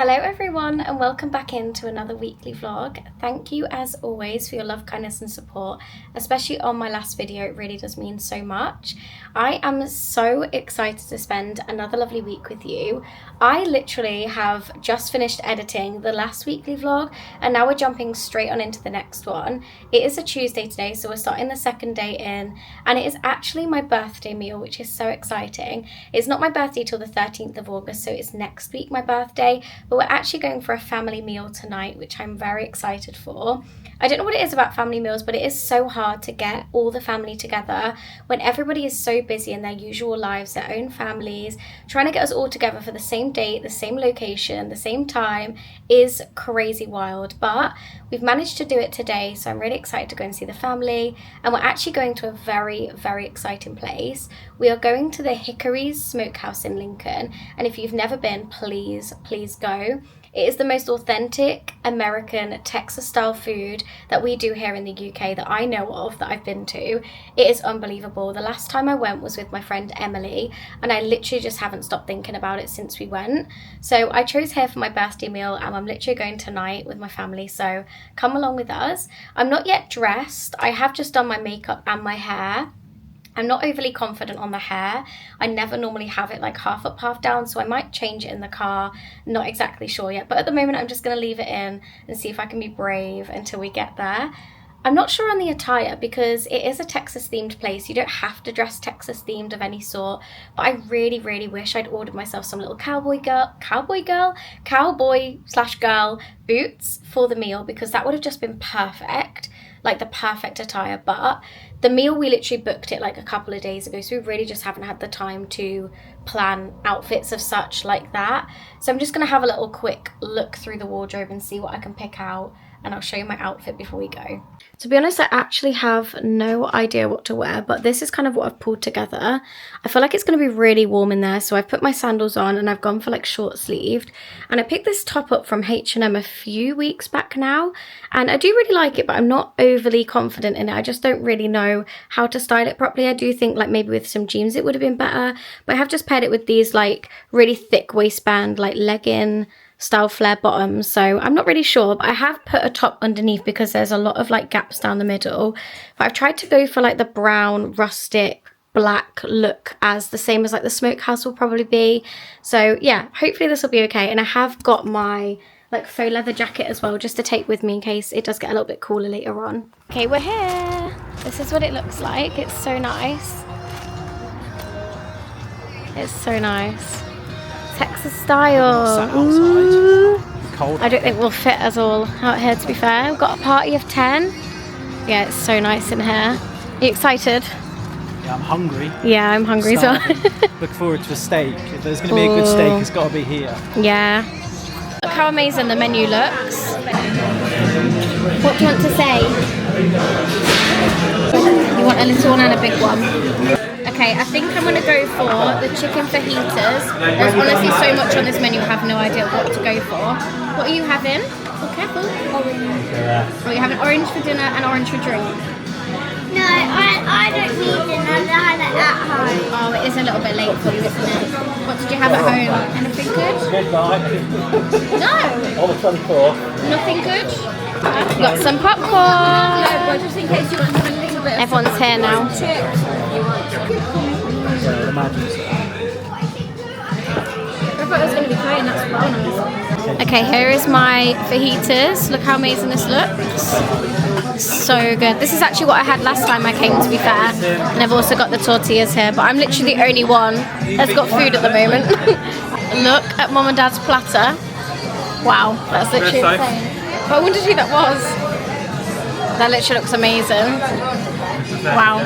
Hello everyone and welcome back into another weekly vlog. Thank you as always for your love, kindness and support, especially on my last video. It really does mean so much. I am so excited to spend another lovely week with you. I literally have just finished editing the last weekly vlog and now we're jumping straight on into the next one. It is a Tuesday today, so we're starting the second day in, and it is actually my birthday meal, which is so exciting. It's not my birthday till the 13th of August, so it's next week my birthday. But we're actually going for a family meal tonight, which I'm very excited for. I don't know what it is about family meals, but it is so hard to get all the family together when everybody is so busy in their usual lives, their own families. Trying to get us all together for the same date, the same location, the same time is crazy wild. But we've managed to do it today, so I'm really excited to go and see the family. And we're actually going to a very, very exciting place. We are going to the Hickory Smokehouse in Lincoln, and if you've never been, please go. It is the most authentic American Texas style food that we do here in the UK that I know of, that I've been to. It is unbelievable. The last time I went was with my friend Emily, and I literally just haven't stopped thinking about it since we went. So I chose here for my birthday meal, and I'm literally going tonight with my family, so come along with us. I'm not yet dressed. I have just done my makeup and my hair. I'm not overly confident on the hair. I never normally have it like half up, half down, so I might change it in the car. Not exactly sure yet, but at the moment I'm just going to leave it in and see if I can be brave until we get there. I'm not sure on the attire because it is a Texas themed place. You don't have to dress Texas themed of any sort, but I really, really wish I'd ordered myself some little cowboy slash girl boots for the meal, because that would have just been perfect, like the perfect attire. But the meal, we literally booked it like a couple of days ago, so we really just haven't had the time to plan outfits of such like that. So I'm just going to have a little quick look through the wardrobe and see what I can pick out, and I'll show you my outfit before we go. To be honest, I actually have no idea what to wear, but this is kind of what I've pulled together. I feel like it's going to be really warm in there, so I've put my sandals on and I've gone for like short sleeved. And I picked this top up from H&M a few weeks back now, and I do really like it, but I'm not overly confident in it. I just don't really know how to style it properly. I do think like maybe with some jeans it would have been better, but I have just paired it with these like really thick waistband, like legging style flare bottoms, so I'm not really sure. But I have put a top underneath because there's a lot of like gaps down the middle. But I've tried to go for like the brown rustic black look, as the same as like the Smokehouse will probably be. So yeah, hopefully this will be okay. And I have got my like faux leather jacket as well, just to take with me in case it does get a little bit cooler later on. Okay, we're here. This is what it looks like. It's so nice. It's so nice. Texas style. Ooh. I don't think we'll fit us all out here, to be fair. We've got a party of 10. Yeah, it's so nice in here. Are you excited? Yeah, I'm hungry. Yeah, I'm hungry as well. Look forward to a steak. If there's going to be a good steak, it's got to be here. Yeah. Look how amazing the menu looks. What do you want to say? You want a little one and a big one? Okay, I think I'm going to go for the chicken fajitas. There's honestly so much on this menu, I have no idea what to go for. What are you having? Oh, careful. Oh, you're having orange for dinner and orange for drink? No, I don't need dinner. I have it at home. Oh, it is a little bit late for you, isn't it? What did you have at home? Anything good? No. On the 24th. Nothing good? Got some popcorn. No, but just in case you want to have a little bit of Everyone's here now. I thought it was going to be plain, that's fine. Okay, here is my fajitas. Look how amazing this looks. So good. This is actually what I had last time I came, to be fair. And I've also got the tortillas here, but I'm literally the only one that's got food at the moment. Look at Mum and Dad's platter. Wow, that's literally insane. But I wondered who that was. That literally looks amazing. Wow.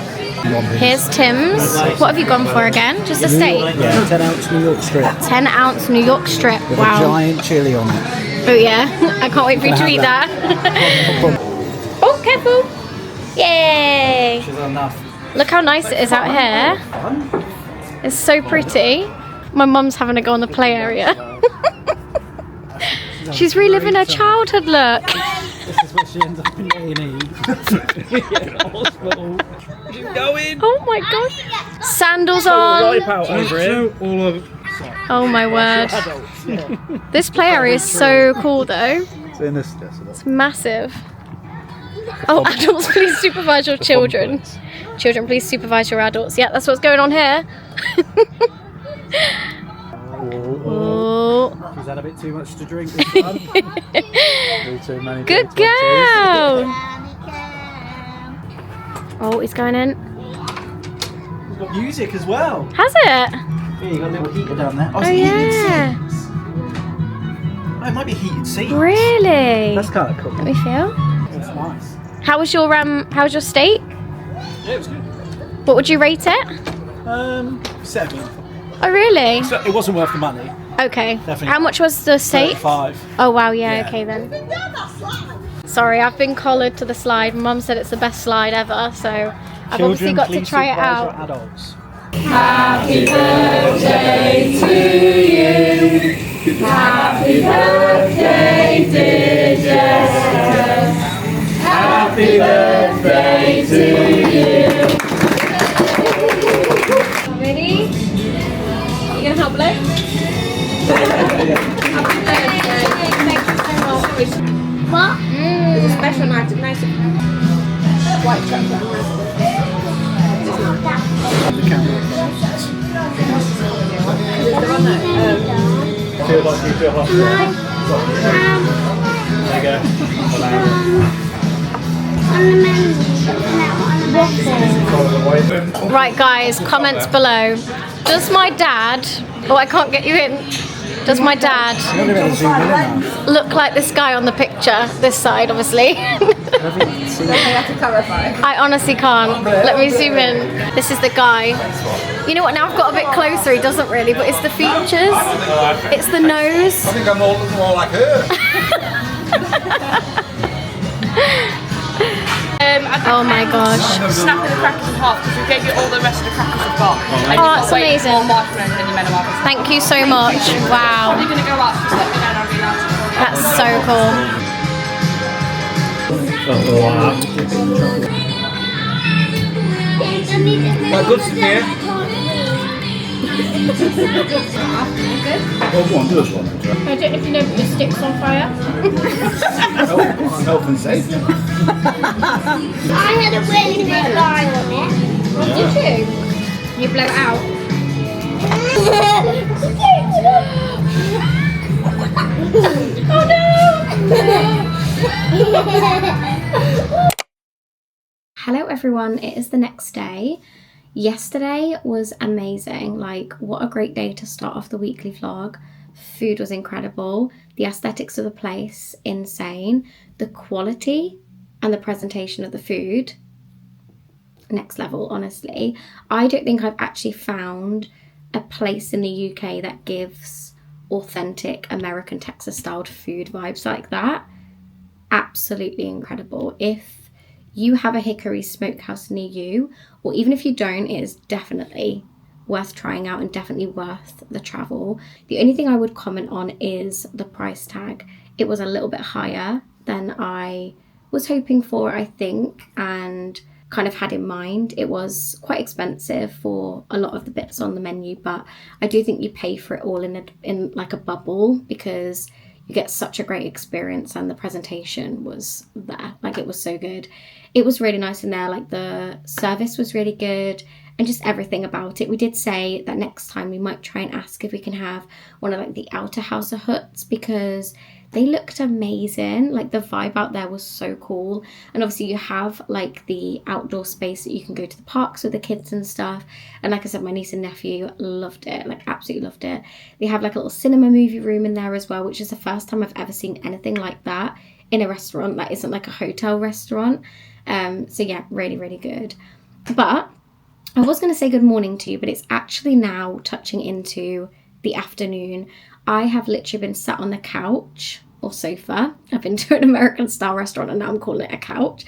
Here's Tim's. What have you gone for again? Just a steak? Yeah, 10 ounce New York strip. 10 ounce New York strip. With wow. a giant chilli on it. Oh yeah, I can't wait for you to eat that. Oh, careful. Yay. Which is enough. Look how nice it is out here. It's so pretty. My mum's having a go on the play area. She's reliving her childhood, look. This is where she ends up in A&E. Hospital. She's going. Oh my god. Sandals on. Wipe out over it. All of Oh my word. Adults, yeah. This play area is so cool though. So in this, It's massive. Oh, adults, please supervise your children. Children, please supervise your adults. Yeah, that's what's going on here. Oh. Is that a bit too much to drink this time? Too many. Good girl. Oh, he's going in. It's got music as well. Has it? Yeah, you got a little heater down there. Oh, it's heated yeah. seats. Oh, it might be heated seats. Really? That's kind of cool. Let me feel. That's nice. How was your steak? Yeah, it was good. What would you rate it? 7. Oh, really? So it wasn't worth the money. Okay. Definitely. How much was the steak? 35. Oh wow, yeah, Yeah. okay then. Sorry, I've been collared to the slide. Mum said it's the best slide ever, so I've obviously got to try it out. Your adults. Happy birthday to you. Happy birthday, dear Jessica. Happy birthday to you. Ready? You gonna help Blake? Happy birthday. Thank you so much. What? It's a special night, it's nice white chocolate. The camera. Feel like you feel hot. There you go. Right guys, comments below. Does my dad, oh I can't get you in, does my dad You're not going to zoom in enough. look like this guy on the picture? This side obviously. I honestly can't. Let me zoom in. This is the guy. You know what, now I've got a bit closer, he doesn't really, but it's the features. It's the nose. I think I'm more like her. Oh my gosh. Snapping the crackers in half because we gave you all the rest of the crackers we've got. And Oh, that's amazing. More microwave than you meant to have. Thank you so much. Wow. You're going to go out, just let me know and I'll be out. That's so cool. Quite good, Sophia. Oh, go on, do this one. I don't know if you know, but the stick's on fire. Health and safety. I had a really big line on it. Did you? You blow it out. Oh no! Hello everyone, it is the next day. Yesterday was amazing. Like, what a great day to start off the weekly vlog. Food was incredible. The aesthetics of the place, insane. The quality and the presentation of the food, next level, honestly. I don't think I've actually found a place in the UK that gives authentic American Texas styled food vibes like that. Absolutely incredible. If you have a Hickory smokehouse near you, or even if you don't, it is definitely worth trying out and definitely worth the travel. The only thing I would comment on is the price tag. It was a little bit higher than I was hoping for, I think, and kind of had in mind. It was quite expensive for a lot of the bits on the menu, but I do think you pay for it all in like a bubble, because you get such a great experience, and the presentation was there. Like, it was so good. It was really nice in there. Like, the service was really good and just everything about it. We did say that next time we might try and ask if we can have one of like the outer house of huts, because they looked amazing. Like, the vibe out there was so cool. And obviously you have like the outdoor space that you can go to the parks with the kids and stuff. And like I said, my niece and nephew loved it, like absolutely loved it. They have like a little cinema movie room in there as well, which is the first time I've ever seen anything like that in a restaurant that isn't like a hotel restaurant. So yeah, really, really good. But I was going to say good morning to you, but it's actually now touching into the afternoon. I have literally been sat on the couch or sofa. I've been to an American style restaurant and now I'm calling it a couch.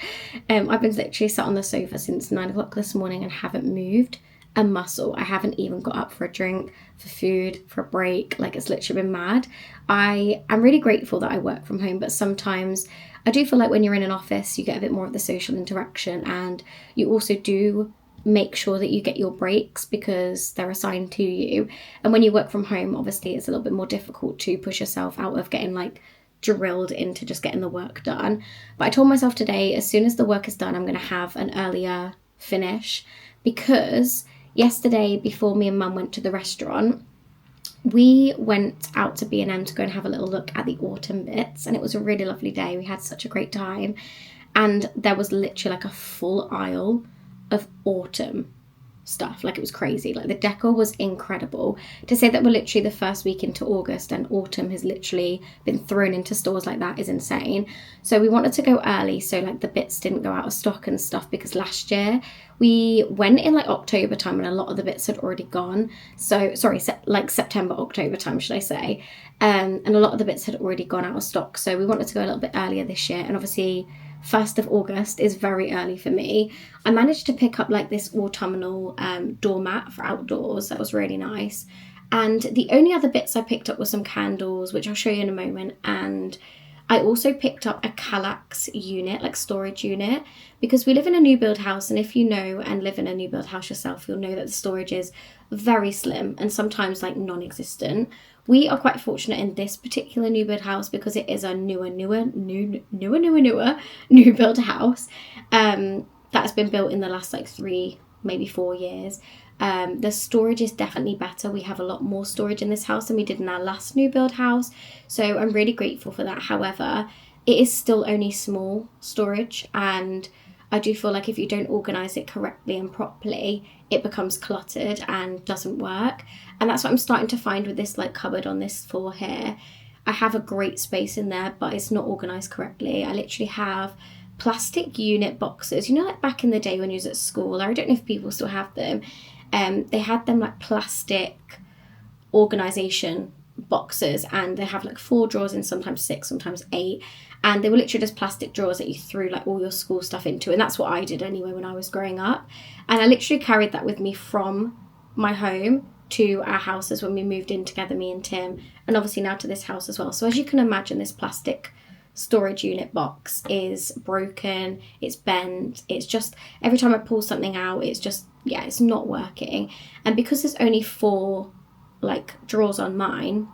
I've been literally sat on the sofa since 9 o'clock this morning and haven't moved a muscle. I haven't even got up for a drink, for food, for a break. Like, it's literally been mad. I am really grateful that I work from home, but sometimes I do feel like when you're in an office, you get a bit more of the social interaction, and you also do make sure that you get your breaks because they're assigned to you. And when you work from home, obviously it's a little bit more difficult to push yourself out of getting like drilled into just getting the work done. But I told myself today, as soon as the work is done, I'm going to have an earlier finish, because yesterday before me and Mum went to the restaurant, we went out to B&M to go and have a little look at the autumn bits, and it was a really lovely day. We had such a great time, and there was literally like a full aisle of autumn stuff. Like, it was crazy. Like, the decor was incredible. To say that we're literally the first week into August and autumn has literally been thrown into stores like that is insane. So we wanted to go early so like the bits didn't go out of stock and stuff, because last year we went in like October time and a lot of the bits had already gone. So sorry, like September, October time should I say, and a lot of the bits had already gone out of stock. So we wanted to go a little bit earlier this year, and obviously 1st of August is very early for me. I managed to pick up like this autumnal doormat for outdoors. That was really nice. And the only other bits I picked up were some candles, which I'll show you in a moment. And I also picked up a Kallax unit, like storage unit, because we live in a new build house. And if you know and live in a new build house yourself, you'll know that the storage is very slim and sometimes like non-existent. We are quite fortunate in this particular new build house because it is a newer new build house that has been built in the last like 3, maybe 4 years. The storage is definitely better. We have a lot more storage in this house than we did in our last new build house, so I'm really grateful for that. However, it is still only small storage, and I do feel like if you don't organise it correctly and properly, it becomes cluttered and doesn't work. And that's what I'm starting to find with this like cupboard on this floor here. I have a great space in there, but it's not organised correctly. I literally have plastic unit boxes, you know, like back in the day when you was at school. I don't know if people still have them. They had them like plastic organisation boxes, and they have like 4 drawers and sometimes 6, sometimes 8, and they were literally just plastic drawers that you threw like all your school stuff into, and that's what I did anyway when I was growing up. And I literally carried that with me from my home to our houses when we moved in together, me and Tim, and obviously now to this house as well. So as you can imagine, this plastic storage unit box is broken, it's bent, it's just every time I pull something out, it's just, yeah, it's not working. And because there's only 4 like drawers on mine,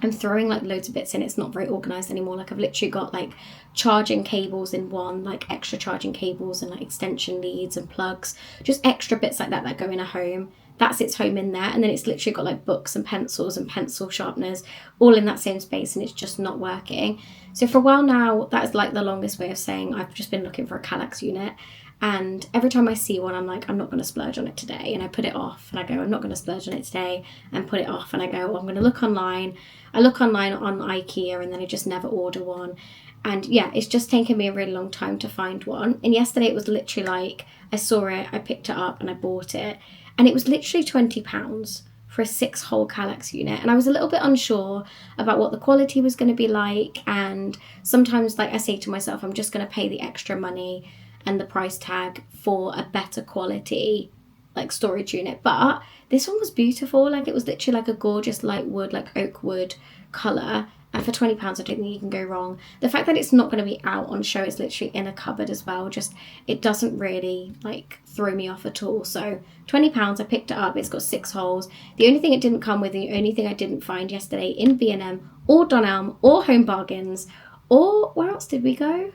I'm throwing like loads of bits in. It's not very organized anymore. Like, I've literally got like charging cables in one, like extra charging cables and like extension leads and plugs, just extra bits like that that go in a home. That's its home in there. And then it's literally got like books and pencils and pencil sharpeners all in that same space, and it's just not working. So for a while now, that is like the longest way of saying I've just been looking for a Kallax unit. And every time I see one, I'm like, I'm not going to splurge on it today. And I put it off, and I go, I'm not going to splurge on it today, and put it off. And I go, well, I'm going to look online. I look online on IKEA, and then I just never order one. And yeah, it's just taken me a really long time to find one. And yesterday it was literally like, I saw it, I picked it up and I bought it. And it was literally £20 for a 6-hole Kallax unit. And I was a little bit unsure about what the quality was going to be like. And sometimes, like, I say to myself, I'm just going to pay the extra money and the price tag for a better quality like storage unit. But this one was beautiful. Like, it was literally like a gorgeous light wood, like oak wood colour. And for £20, I don't think you can go wrong. The fact that it's not going to be out on show, it's literally in a cupboard as well, just, it doesn't really like throw me off at all. So £20, I picked it up. It's got 6 holes. The only thing it didn't come with, the only thing I didn't find yesterday in B&M or Dunelm or Home Bargains, or where else did we go?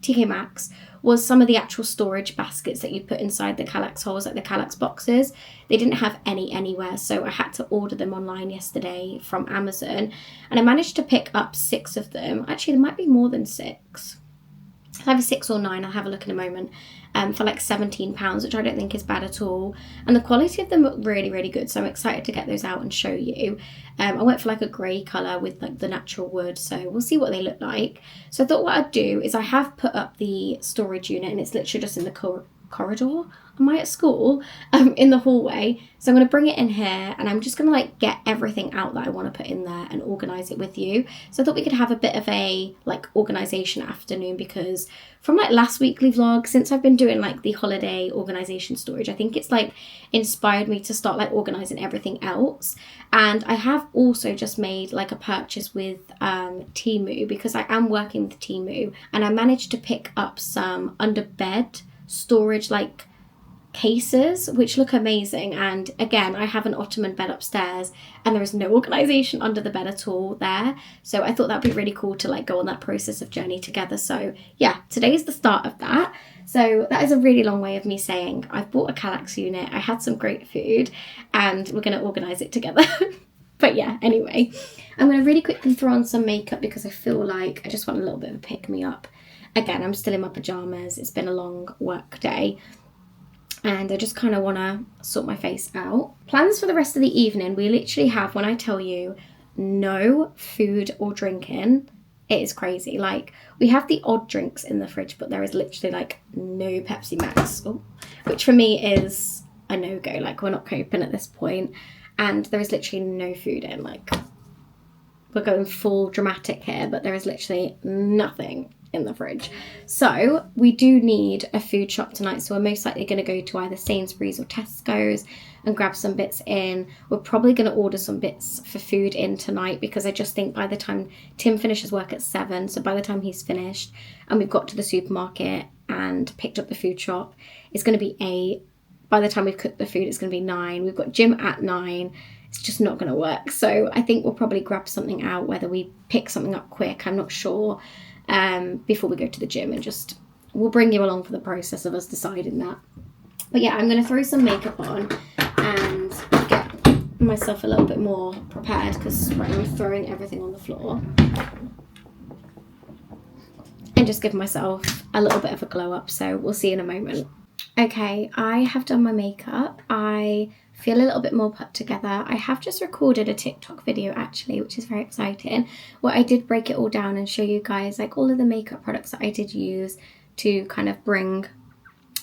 TK Maxx, was some of the actual storage baskets that you put inside the Kallax holes, like the Kallax boxes. They didn't have any anywhere, so I had to order them online yesterday from Amazon, and I managed to pick up 6 of them. Actually, there might be more than 6. Either 6 or 9, I'll have a look in a moment, for like £17, which I don't think is bad at all. And the quality of them look really, really good, so I'm excited to get those out and show you. I went for like a grey colour with like the natural wood, so we'll see what they look like. So I thought what I'd do is I have put up the storage unit, and it's literally just in the corridor. Am I at school? In the hallway. So I'm going to bring it in here, and I'm just going to like get everything out that I want to put in there and organise it with you. So I thought we could have a bit of a like organisation afternoon, because from like last weekly vlog, since I've been doing like the holiday organisation storage, I think it's like inspired me to start like organising everything else. And I have also just made like a purchase with Temu, because I am working with Temu, and I managed to pick up some under bed storage, like cases which look amazing, and again, I have an ottoman bed upstairs and there is no organisation under the bed at all there, so I thought that'd be really cool to like go on that process of journey together. So yeah, today is the start of that. So that is a really long way of me saying I've bought a Kallax unit, I had some great food, and we're going to organise it together. But yeah, anyway, I'm going to really quickly throw on some makeup because I feel like I just want a little bit of a pick-me-up. Again, I'm still in my pyjamas, it's been a long work day, and I just kind of want to sort my face out. Plans for the rest of the evening, we literally have, when I tell you, no food or drinking, it is crazy. Like, we have the odd drinks in the fridge, but there is literally like no Pepsi Max, which for me is a no-go. Like, we're not coping at this point, and there is literally no food in. Like, we're going full dramatic here, but there is literally nothing in the fridge. So we do need a food shop tonight, so we're most likely going to go to either Sainsbury's or Tesco's and grab some bits in. We're probably going to order some bits for food in tonight, because I just think by the time Tim finishes work at 7, so by the time he's finished and we've got to the supermarket and picked up the food shop, it's going to be 8. By the time we've cooked the food, it's going to be 9. We've got gym at 9. It's just not going to work. So I think we'll probably grab something out, whether we pick something up quick, I'm not sure, before we go to the gym, and just we'll bring you along for the process of us deciding that. But yeah, I'm going to throw some makeup on and get myself a little bit more prepared, because right now I'm throwing everything on the floor, and just give myself a little bit of a glow up. So we'll see in a moment. Okay, I have done my makeup. I feel a little bit more put together. I have just recorded a TikTok video actually, which is very exciting, where I did break it all down and show you guys like all of the makeup products that I did use to kind of bring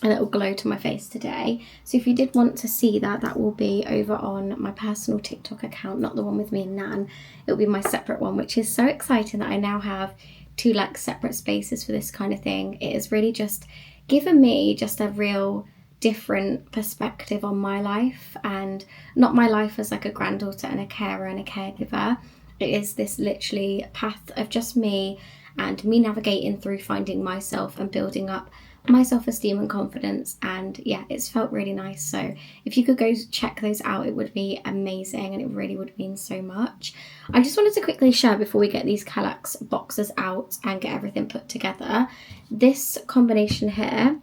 a little glow to my face today. So if you did want to see that, that will be over on my personal TikTok account, not the one with me and Nan. It'll be my separate one, which is so exciting that I now have 2 like separate spaces for this kind of thing. It has really just given me just a real different perspective on my life, and not my life as like a granddaughter and a carer and a caregiver. It is this literally path of just me and me navigating through finding myself and building up my self-esteem and confidence, and yeah, it's felt really nice. So if you could go check those out, it would be amazing, and it really would mean so much. I just wanted to quickly share before we get these Kallax boxes out and get everything put together, this combination here.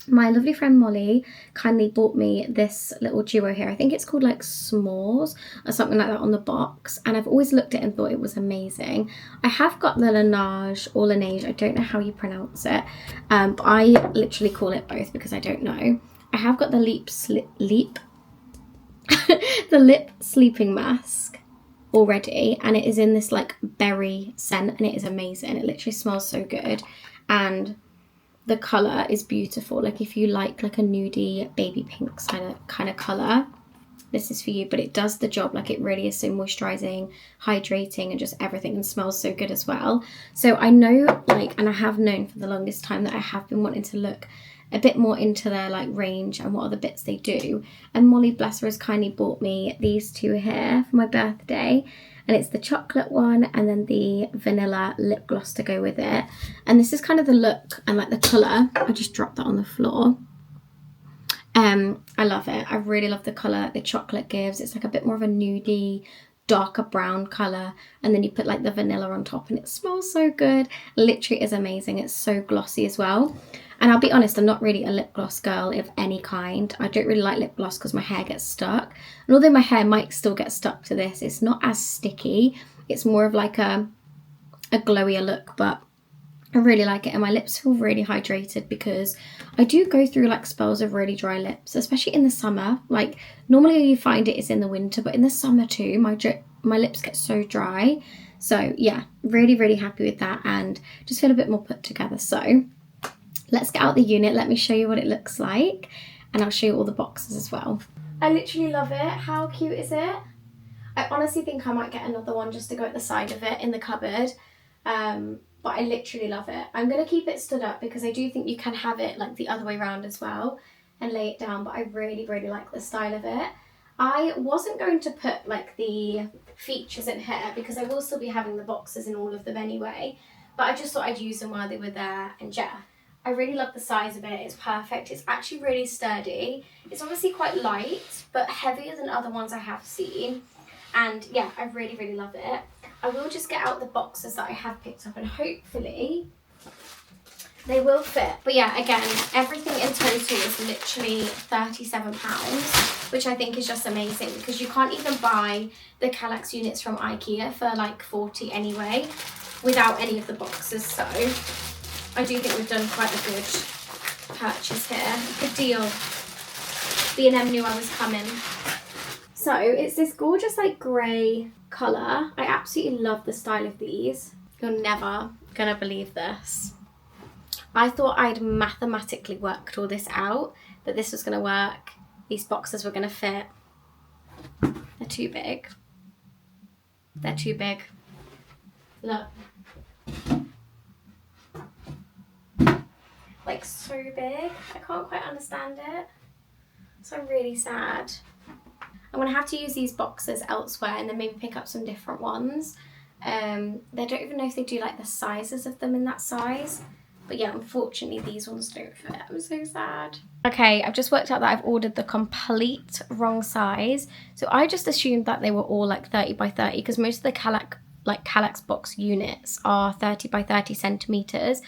My lovely friend Molly kindly bought me this little duo here. I think it's called like S'mores or something like that on the box, and I've always looked at it and thought it was amazing. I have got the Laneige or Laneige, I don't know how you pronounce it, but I literally call it both because I don't know. I have got the the lip sleeping mask already, and it is in this like berry scent, and it is amazing. It literally smells so good, and the colour is beautiful. Like if you like a nudie baby pink kind of colour, this is for you. But it does the job. Like it really is so moisturising, hydrating, and just everything, and smells so good as well. So I know, like, and I have known for the longest time that I have been wanting to look a bit more into their like range and what other bits they do. And Molly, bless her, has kindly bought me these 2 here for my birthday. And it's the chocolate one and then the vanilla lip gloss to go with it. And this is kind of the look and like the colour. I just dropped that on the floor. I love it. I really love the colour the chocolate gives. It's like a bit more of a nudie, darker brown colour. And then you put like the vanilla on top, and it smells so good. Literally is amazing. It's so glossy as well. And I'll be honest, I'm not really a lip gloss girl of any kind. I don't really like lip gloss because my hair gets stuck. And although my hair might still get stuck to this, it's not as sticky. It's more of like a glowier look, but I really like it. And my lips feel really hydrated because I do go through like spells of really dry lips, especially in the summer. Like normally you find it is in the winter, but in the summer too, my lips get so dry. So yeah, really, really happy with that, and just feel a bit more put together. So let's get out the unit. Let me show you what it looks like, and I'll show you all the boxes as well. I literally love it. How cute is it? I honestly think I might get another one just to go at the side of it in the cupboard. But I literally love it. I'm going to keep it stood up because I do think you can have it like the other way around as well and lay it down, but I really, really like the style of it. I wasn't going to put like the features in here because I will still be having the boxes in all of them anyway, but I just thought I'd use them while they were there, and yeah, I really love the size of it. It's perfect. It's actually really sturdy. It's obviously quite light, but heavier than other ones I have seen. And yeah, I really, really love it. I will just get out the boxes that I have picked up and hopefully they will fit. But yeah, again, everything in total is literally £37, which I think is just amazing because you can't even buy the Kallax units from IKEA for like 40 anyway without any of the boxes. So I do think we've done quite a good purchase here. Good deal. B&M knew I was coming. So it's this gorgeous like grey colour. I absolutely love the style of these. You're never gonna believe this. I thought I'd mathematically worked all this out, that this was gonna work. These boxes were gonna fit. They're too big. They're too big. Look. Like so big. I can't quite understand it. So I'm really sad. I'm gonna have to use these boxes elsewhere and then maybe pick up some different ones. They don't even know if they do like the sizes of them in that size. But yeah, unfortunately these ones don't fit. I'm so sad. Okay, I've just worked out that I've ordered the complete wrong size. So I just assumed that they were all like 30 by 30 because most of the Kallax box units are 30 by 30 centimeters.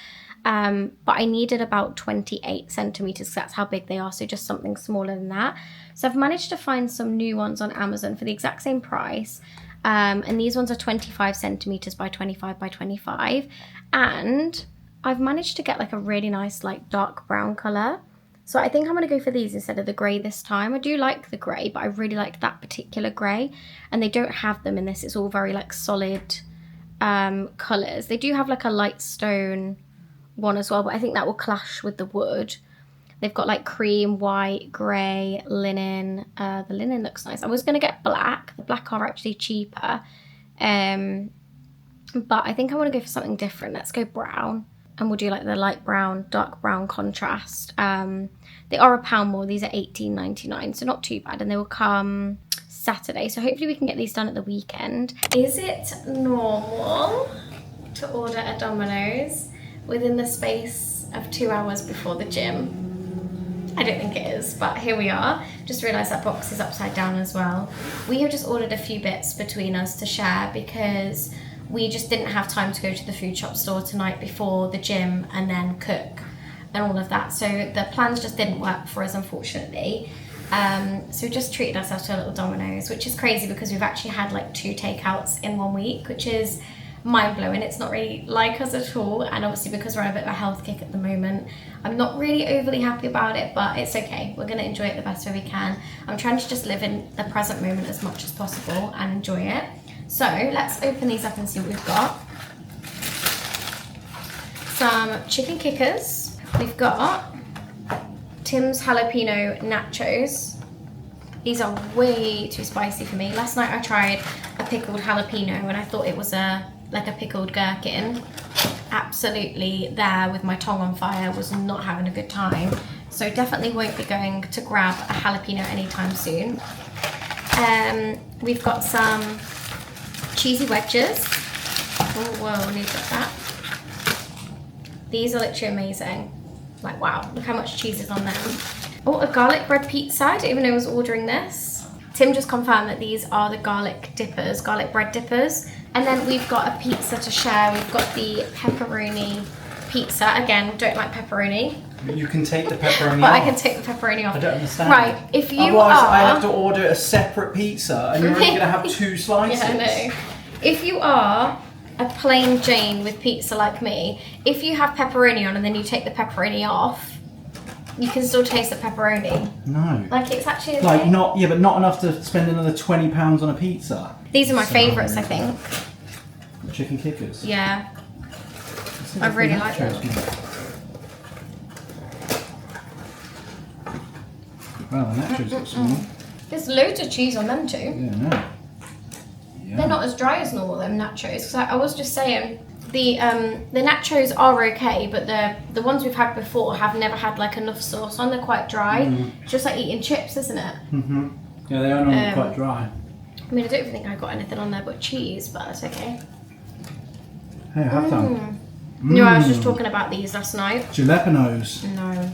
But I needed about 28 centimeters because that's how big they are, so just something smaller than that. So I've managed to find some new ones on Amazon for the exact same price. And these ones are 25 centimeters by 25 by 25. And I've managed to get like a really nice like dark brown color. So I think I'm gonna go for these instead of the gray this time. I do like the gray, but I really like that particular gray. And they don't have them in this. It's all very like solid colors. They do have like a light stone one as well, but I think that will clash with the wood. They've got like cream, white, grey, linen. The linen looks nice. I was going to get black. The black are actually cheaper. But I think I want to go for something different. Let's go brown. And we'll do like the light brown, dark brown contrast. They are £1 more. These are $18.99, so not too bad. And they will come Saturday. So hopefully we can get these done at the weekend. Is it normal to order a Domino's within the space of 2 hours before the gym? I don't think it is, but here we are. Just realised that box is upside down as well. We have just ordered a few bits between us to share because we just didn't have time to go to the food shop store tonight before the gym and then cook and all of that. So the plans just didn't work for us, unfortunately. So we just treated ourselves to a little Domino's, which is crazy because we've actually had like 2 takeouts in 1 week, which is mind-blowing. It's not really like us at all, and obviously because we're on a bit of a health kick at the moment, I'm not really overly happy about it, but it's okay. We're going to enjoy it the best way we can. I'm trying to just live in the present moment as much as possible and enjoy it. So let's open these up and see what we've got. Some chicken kickers. We've got Tim's jalapeno nachos. These are way too spicy for me. Last night I tried a pickled jalapeno and I thought it was like a pickled gherkin. Absolutely there with my tongue on fire, was not having a good time. So definitely won't be going to grab a jalapeno anytime soon. We've got some cheesy wedges. Oh, whoa, need to get that. These are literally amazing. Like, wow, look how much cheese is on them. Oh, a garlic bread pizza. I didn't even know I was ordering this. Tim just confirmed that these are the garlic dippers, garlic bread dippers. And then we've got a pizza to share. We've got the pepperoni pizza. Again, don't like pepperoni. You can take the pepperoni off. But I can take the pepperoni off. I don't understand. Right, if you Otherwise, are... I have to order a separate pizza and you're only going to have 2 slices. Yeah, I know. If you are a plain Jane with pizza like me, if you have pepperoni on and then you take the pepperoni off, you can still taste the pepperoni. No. Like, it's actually like okay. not, yeah, but not enough to spend another £20 on a pizza. These are my favourites, I think. The chicken kickers. Yeah. I really like them. Well, the nachos look small. There's loads of cheese on them too. Yeah, no. Yeah. They're not as dry as normal, them nachos. Because I was just saying, the nachos are okay, but the ones we've had before have never had like enough sauce on. They're quite dry. It's just like eating chips, isn't it? Mm-hmm. Yeah, they are normally quite dry. I mean, I don't think I got anything on there but cheese, but that's okay. Hey, have some. No, I was just talking about these last night. Jalapenos. No.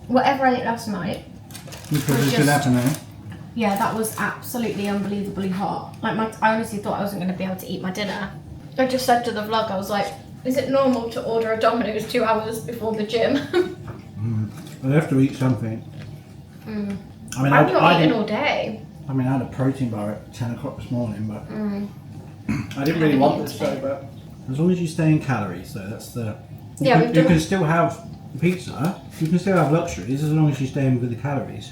Whatever I ate last night. This was a jalapeno. Yeah, that was absolutely unbelievably hot. Like I honestly thought I wasn't going to be able to eat my dinner. I just said to the vlog, I was like, is it normal to order a Domino's 2 hours before the gym? I have to eat something. I mean, I'm not eating all day. I mean, I had a protein bar at 10 o'clock this morning, but I didn't really want this though. But as long as you stay in calories, though, that's the. You can still have pizza. You can still have luxuries as long as you stay in with the calories.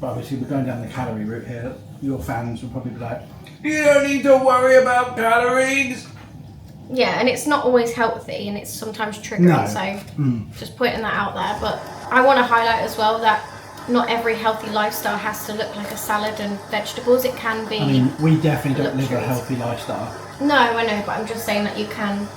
But obviously, we're going down the calorie route here. Your fans will probably be like, "You don't need to worry about calories." Yeah, and it's not always healthy, and it's sometimes triggering. So just putting that out there. But I want to highlight as well that not every healthy lifestyle has to look like a salad and vegetables. It can be. I mean, we definitely don't live a healthy lifestyle. No, I know, but I'm just saying that you can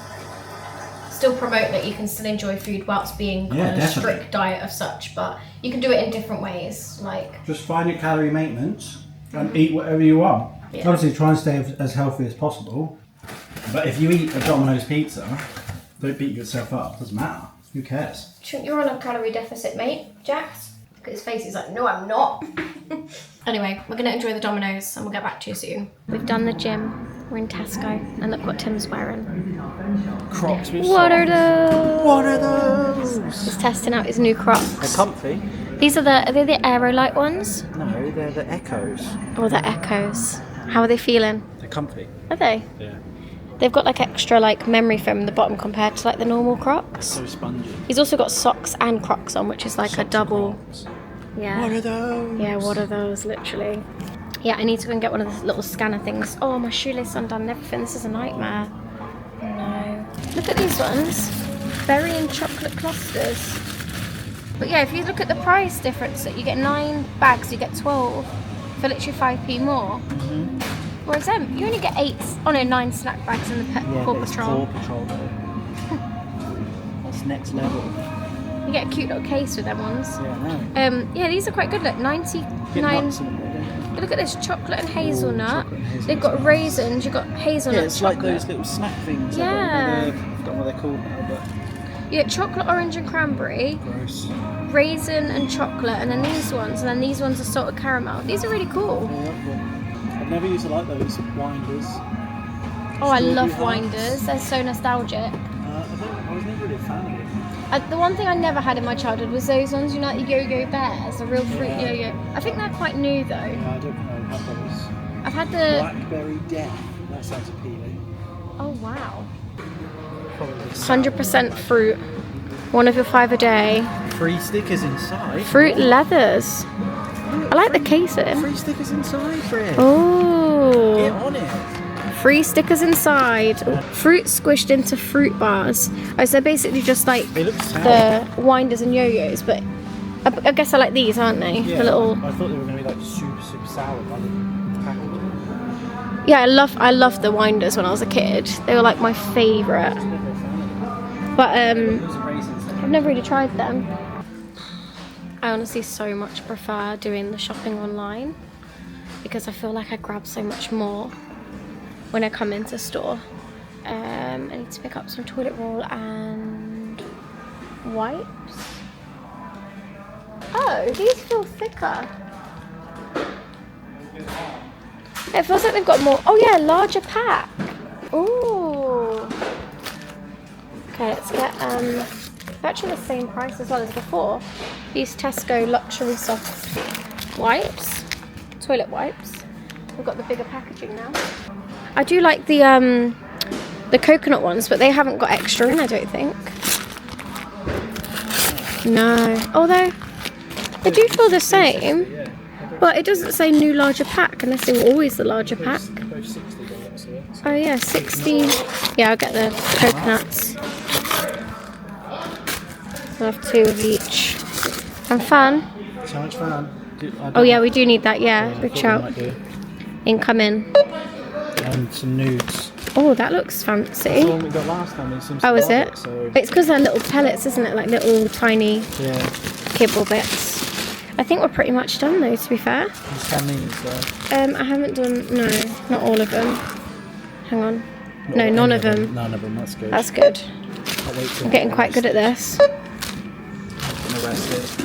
still promote that you can still enjoy food whilst being on a strict diet of such, but you can do it in different ways. Like just find your calorie maintenance and eat whatever you want. Yeah. Obviously, try and stay as healthy as possible. But if you eat a Domino's pizza, don't beat yourself up. Doesn't matter. Who cares? You're on a calorie deficit, mate. Jax. Look at his face. He's like, no, I'm not. Anyway, we're gonna enjoy the Domino's and we'll get back to you soon. We've done the gym. We're in Tesco, and look what Tim's wearing. Crocs with What are those? What are those? He's testing out his new Crocs. They're comfy. These are they the Aerolite ones? No, they're the Echoes. Or the Echoes. How are they feeling? They're comfy. Are they? Yeah. They've got like extra like memory foam in the bottom compared to like the normal Crocs. So spongy. He's also got socks and Crocs on, which is like Socks a double. and Crocs. Yeah. What are those? Yeah, what are those, literally? Yeah, I need to go and get one of the little scanner things. Oh, my shoelace undone and everything. This is a nightmare. No. Look at these ones. Berry and chocolate clusters. But yeah, if you look at the price difference, that you get 9 bags, you get 12 for literally 5p more. Whereas them, you only get 9 snack bags in the Paw Patrol. Paw Patrol though. That's next level. You get a cute little case with them ones. Yeah, I know. Yeah, these are quite good. Look, 99. Look at this, chocolate and hazelnut. They've got raisins. You've got hazelnut. Yeah, it's chocolate. like those little snack things. Yeah. I forgot what they're called now, but. You get chocolate, orange, and cranberry. Gross. Raisin and chocolate, and then these ones, and then these ones are salted caramel. These are really cool. Yeah, I've never used to like those winders. Oh, I love Strawberry winders. They're so nostalgic. I was never really a fan of it. The one thing I never had in my childhood was those ones, you know, like the yo-yo bears, the real fruit yo-yo. I think they're quite new though. No, I don't think I've had those. I've had the... Blackberry Death. That sounds appealing. Oh wow. Probably 100% fruit. One of your 5 a day. free stickers inside. Fruit leathers. I like the casing. Free stickers inside, Fred. Get Oh. on it. Free stickers inside. Fruit squished into fruit bars. Oh, so basically just like They look sour. the winders and yo-yos, but I guess I like these, aren't they? Yeah, The little. I thought they were going to be like super sour by the packaging. Yeah, I loved the winders when I was a kid. They were like my favourite. But I've never really tried them. I honestly so much prefer doing the shopping online because I feel like I grab so much more when I come into store. I need to pick up some toilet roll and wipes. Oh, these feel thicker. It feels like they've got more. Oh yeah, larger pack. Ooh. Okay, let's get they're actually the same price as well as before. These Tesco luxury soft wipes, toilet wipes. We've got the bigger packaging now. I do like the coconut ones, but they haven't got extra in, I don't think. No, although they do feel the same, but it doesn't say new larger pack unless they were always the larger pack. Oh yeah, 60. Yeah, I'll get the coconuts. I'll have 2 of each. And fan. So much fun. Oh yeah, we do need that, yeah. Big shout. Incoming. And some nudes. Oh, that looks fancy. That's the one we got last time. Oh, is it? So, It's because they're little pellets, isn't it? Like little tiny yeah. kibble bits. I think we're pretty much done though, to be fair. Scan these though. I haven't done, no, not all of them. Hang on. No, none of them. None of them, that's good. That's good. I'm getting quite good at this.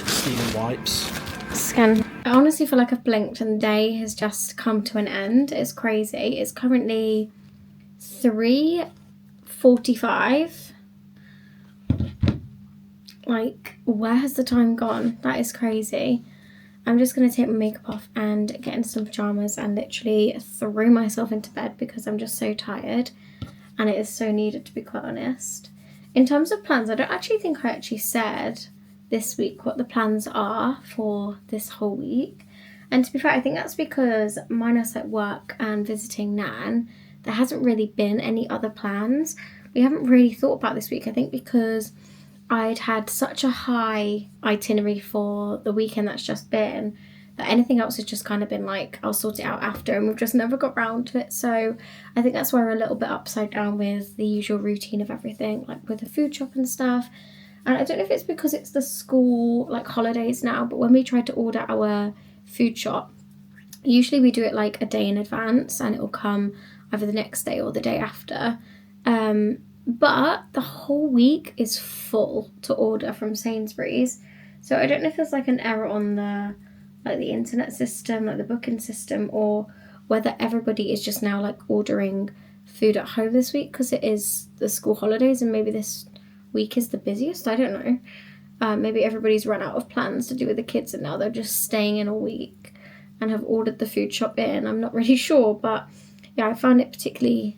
Stealing wipes. Scan. I honestly feel like I've blinked and the day has just come to an end. It's crazy. It's currently 3:45. Like, where has the time gone? That is crazy. I'm just going to take my makeup off and get into some pyjamas and literally throw myself into bed because I'm just so tired and it is so needed, to be quite honest. In terms of plans, I don't actually think I actually said this week what the plans are for this whole week. And to be fair, I think that's because minus like work and visiting Nan, there hasn't really been any other plans. We haven't really thought about this week, I think because I'd had such a high itinerary for the weekend that's just been that anything else has just kind of been like, I'll sort it out after, and we've just never got round to it. So I think that's why we're a little bit upside down with the usual routine of everything, like with the food shop and stuff. And I don't know if it's because it's the school like holidays now, but when we tried to order our food shop, usually we do it like a day in advance and it will come either the next day or the day after. But the whole week is full to order from Sainsbury's. So I don't know if there's like an error on the internet system, like the booking system, or whether everybody is just now like ordering food at home this week because it is the school holidays and maybe this week is the busiest. I don't know. Maybe everybody's run out of plans to do with the kids and now they're just staying in all week and have ordered the food shop in. I'm not really sure, but yeah, I found it particularly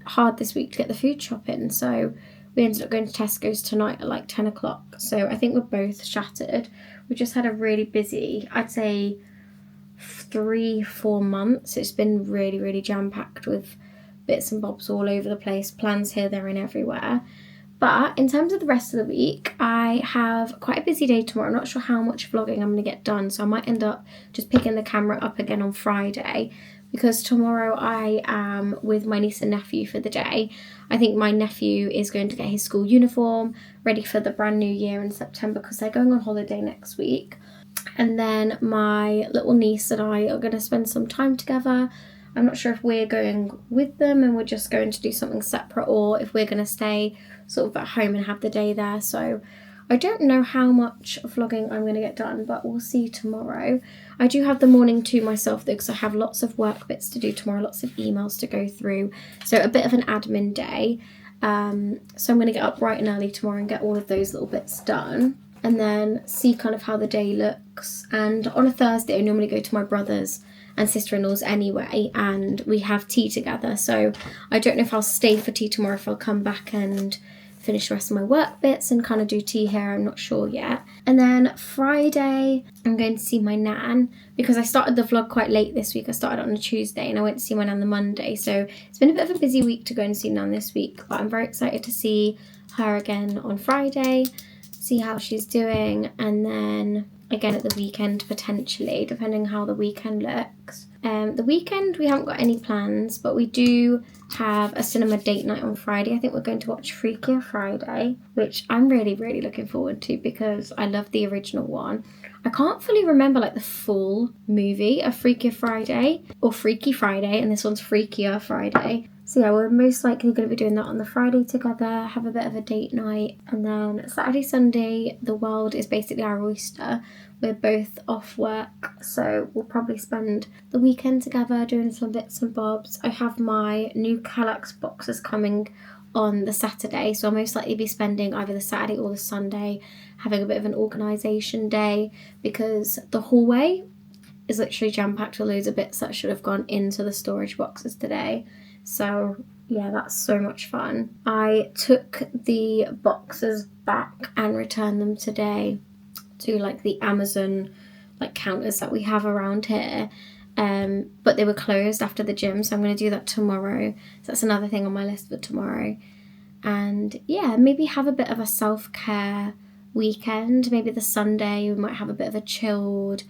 hard this week to get the food shop in, so we ended up going to Tesco's tonight at like 10 o'clock. So I think we're both shattered. We just had a really busy, I'd say 3-4 months. It's been really, really jam-packed with bits and bobs all over the place, plans here, there and everywhere. But in terms of the rest of the week, I have quite a busy day tomorrow. I'm not sure how much vlogging I'm going to get done, so I might end up just picking the camera up again on Friday, because tomorrow I am with my niece and nephew for the day. I think my nephew is going to get his school uniform ready for the brand new year in September because they're going on holiday next week. And then my little niece and I are going to spend some time together. I'm not sure if we're going with them and we're just going to do something separate, or if we're going to stay sort of at home and have the day there. So I don't know how much vlogging I'm going to get done, but we'll see tomorrow. I do have the morning to myself though, because I have lots of work bits to do tomorrow, lots of emails to go through. So a bit of an admin day. So I'm going to get up bright and early tomorrow and get all of those little bits done. And then see kind of how the day looks. And on a Thursday, I normally go to my brother's and sister-in-law's anyway, and we have tea together. So I don't know if I'll stay for tea tomorrow, if I'll come back and finish the rest of my work bits and kind of do tea here. I'm not sure yet. And then Friday, I'm going to see my nan because I started the vlog quite late this week. I started on a Tuesday and I went to see my nan the Monday. So it's been a bit of a busy week to go and see nan this week, but I'm very excited to see her again on Friday, see how she's doing, and then again at the weekend potentially, depending how the weekend looks. The weekend we haven't got any plans, but we do have a cinema date night on Friday. I think we're going to watch Freakier Friday, which I'm really, really looking forward to because I love the original one. I can't fully remember like the full movie of Freakier Friday or Freaky Friday, and this one's Freakier Friday. So yeah, we're most likely going to be doing that on the Friday together, have a bit of a date night, and then Saturday, Sunday, the world is basically our oyster. We're both off work, so we'll probably spend the weekend together doing some bits and bobs. I have my new Kallax boxes coming on the Saturday, so I'll most likely be spending either the Saturday or the Sunday having a bit of an organisation day because the hallway is literally jam-packed with loads of bits that should have gone into the storage boxes today. So yeah, that's so much fun. I took the boxes back and returned them today to like the Amazon like counters that we have around here, but they were closed after the gym, so I'm going to do that tomorrow. So that's another thing on my list for tomorrow. And yeah, maybe have a bit of a self-care weekend. Maybe the Sunday we might have a bit of a chilled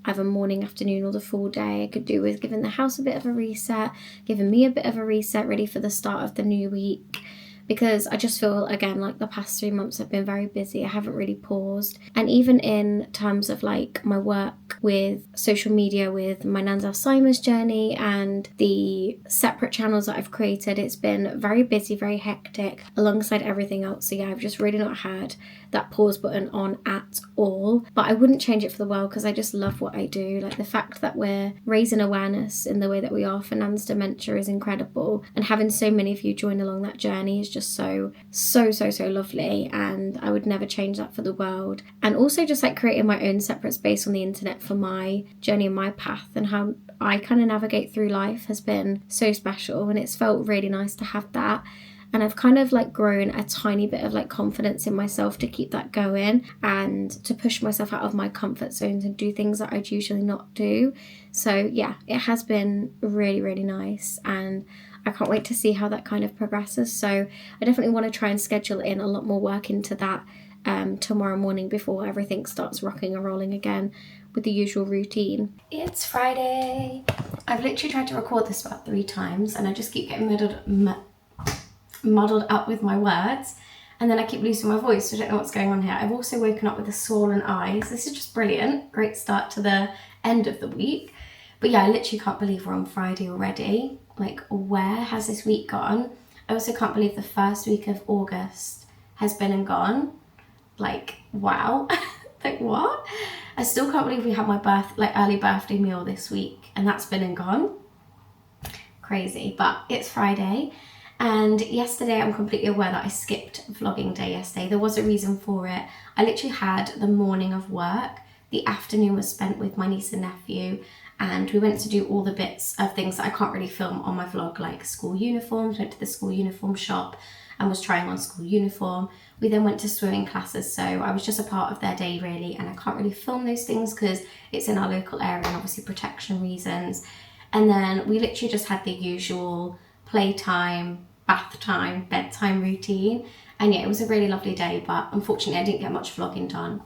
either morning, afternoon or the full day. I could do with giving the house a bit of a reset, giving me a bit of a reset ready for the start of the new week. because I just feel, again, like the past 3 months I've been very busy. I haven't really paused. And even in terms of like my work with social media, with my Nan's Alzheimer's journey and the separate channels that I've created, it's been very busy, very hectic alongside everything else. So yeah, I've just really not had that pause button on at all. But I wouldn't change it for the world because I just love what I do. Like the fact that we're raising awareness in the way that we are for Nan's dementia is incredible. And having so many of you join along that journey is just so lovely, and I would never change that for the world. And also just like creating my own separate space on the internet for my journey and my path and how I kind of navigate through life has been so special, and it's felt really nice to have that. And I've kind of like grown a tiny bit of like confidence in myself to keep that going and to push myself out of my comfort zones and do things that I'd usually not do. So yeah, it has been really nice, and I can't wait to see how that kind of progresses. So I definitely want to try and schedule in a lot more work into that tomorrow morning before everything starts rocking and rolling again with the usual routine. It's Friday. I've literally tried to record this about 3 times and I just keep getting muddled up with my words, and then I keep losing my voice, so I don't know what's going on here. I've also woken up with a swollen eye, so this is just brilliant. Great start to the end of the week. But yeah, I literally can't believe we're on Friday already. Like, where has this week gone? I also can't believe the first week of August has been and gone. Like, wow. Like, what? I still can't believe we had my early birthday meal this week, and that's been and gone. Crazy, but it's Friday. And yesterday, I'm completely aware that I skipped vlogging day yesterday. There was a reason for it. I literally had the morning of work. The afternoon was spent with my niece and nephew, and we went to do all the bits of things that I can't really film on my vlog, like school uniforms. Went to the school uniform shop and was trying on school uniform. We then went to swimming classes, so I was just a part of their day really, and I can't really film those things because it's in our local area and obviously protection reasons. And then we literally just had the usual playtime, bath time, bedtime routine. And yeah, it was a really lovely day, but unfortunately I didn't get much vlogging done.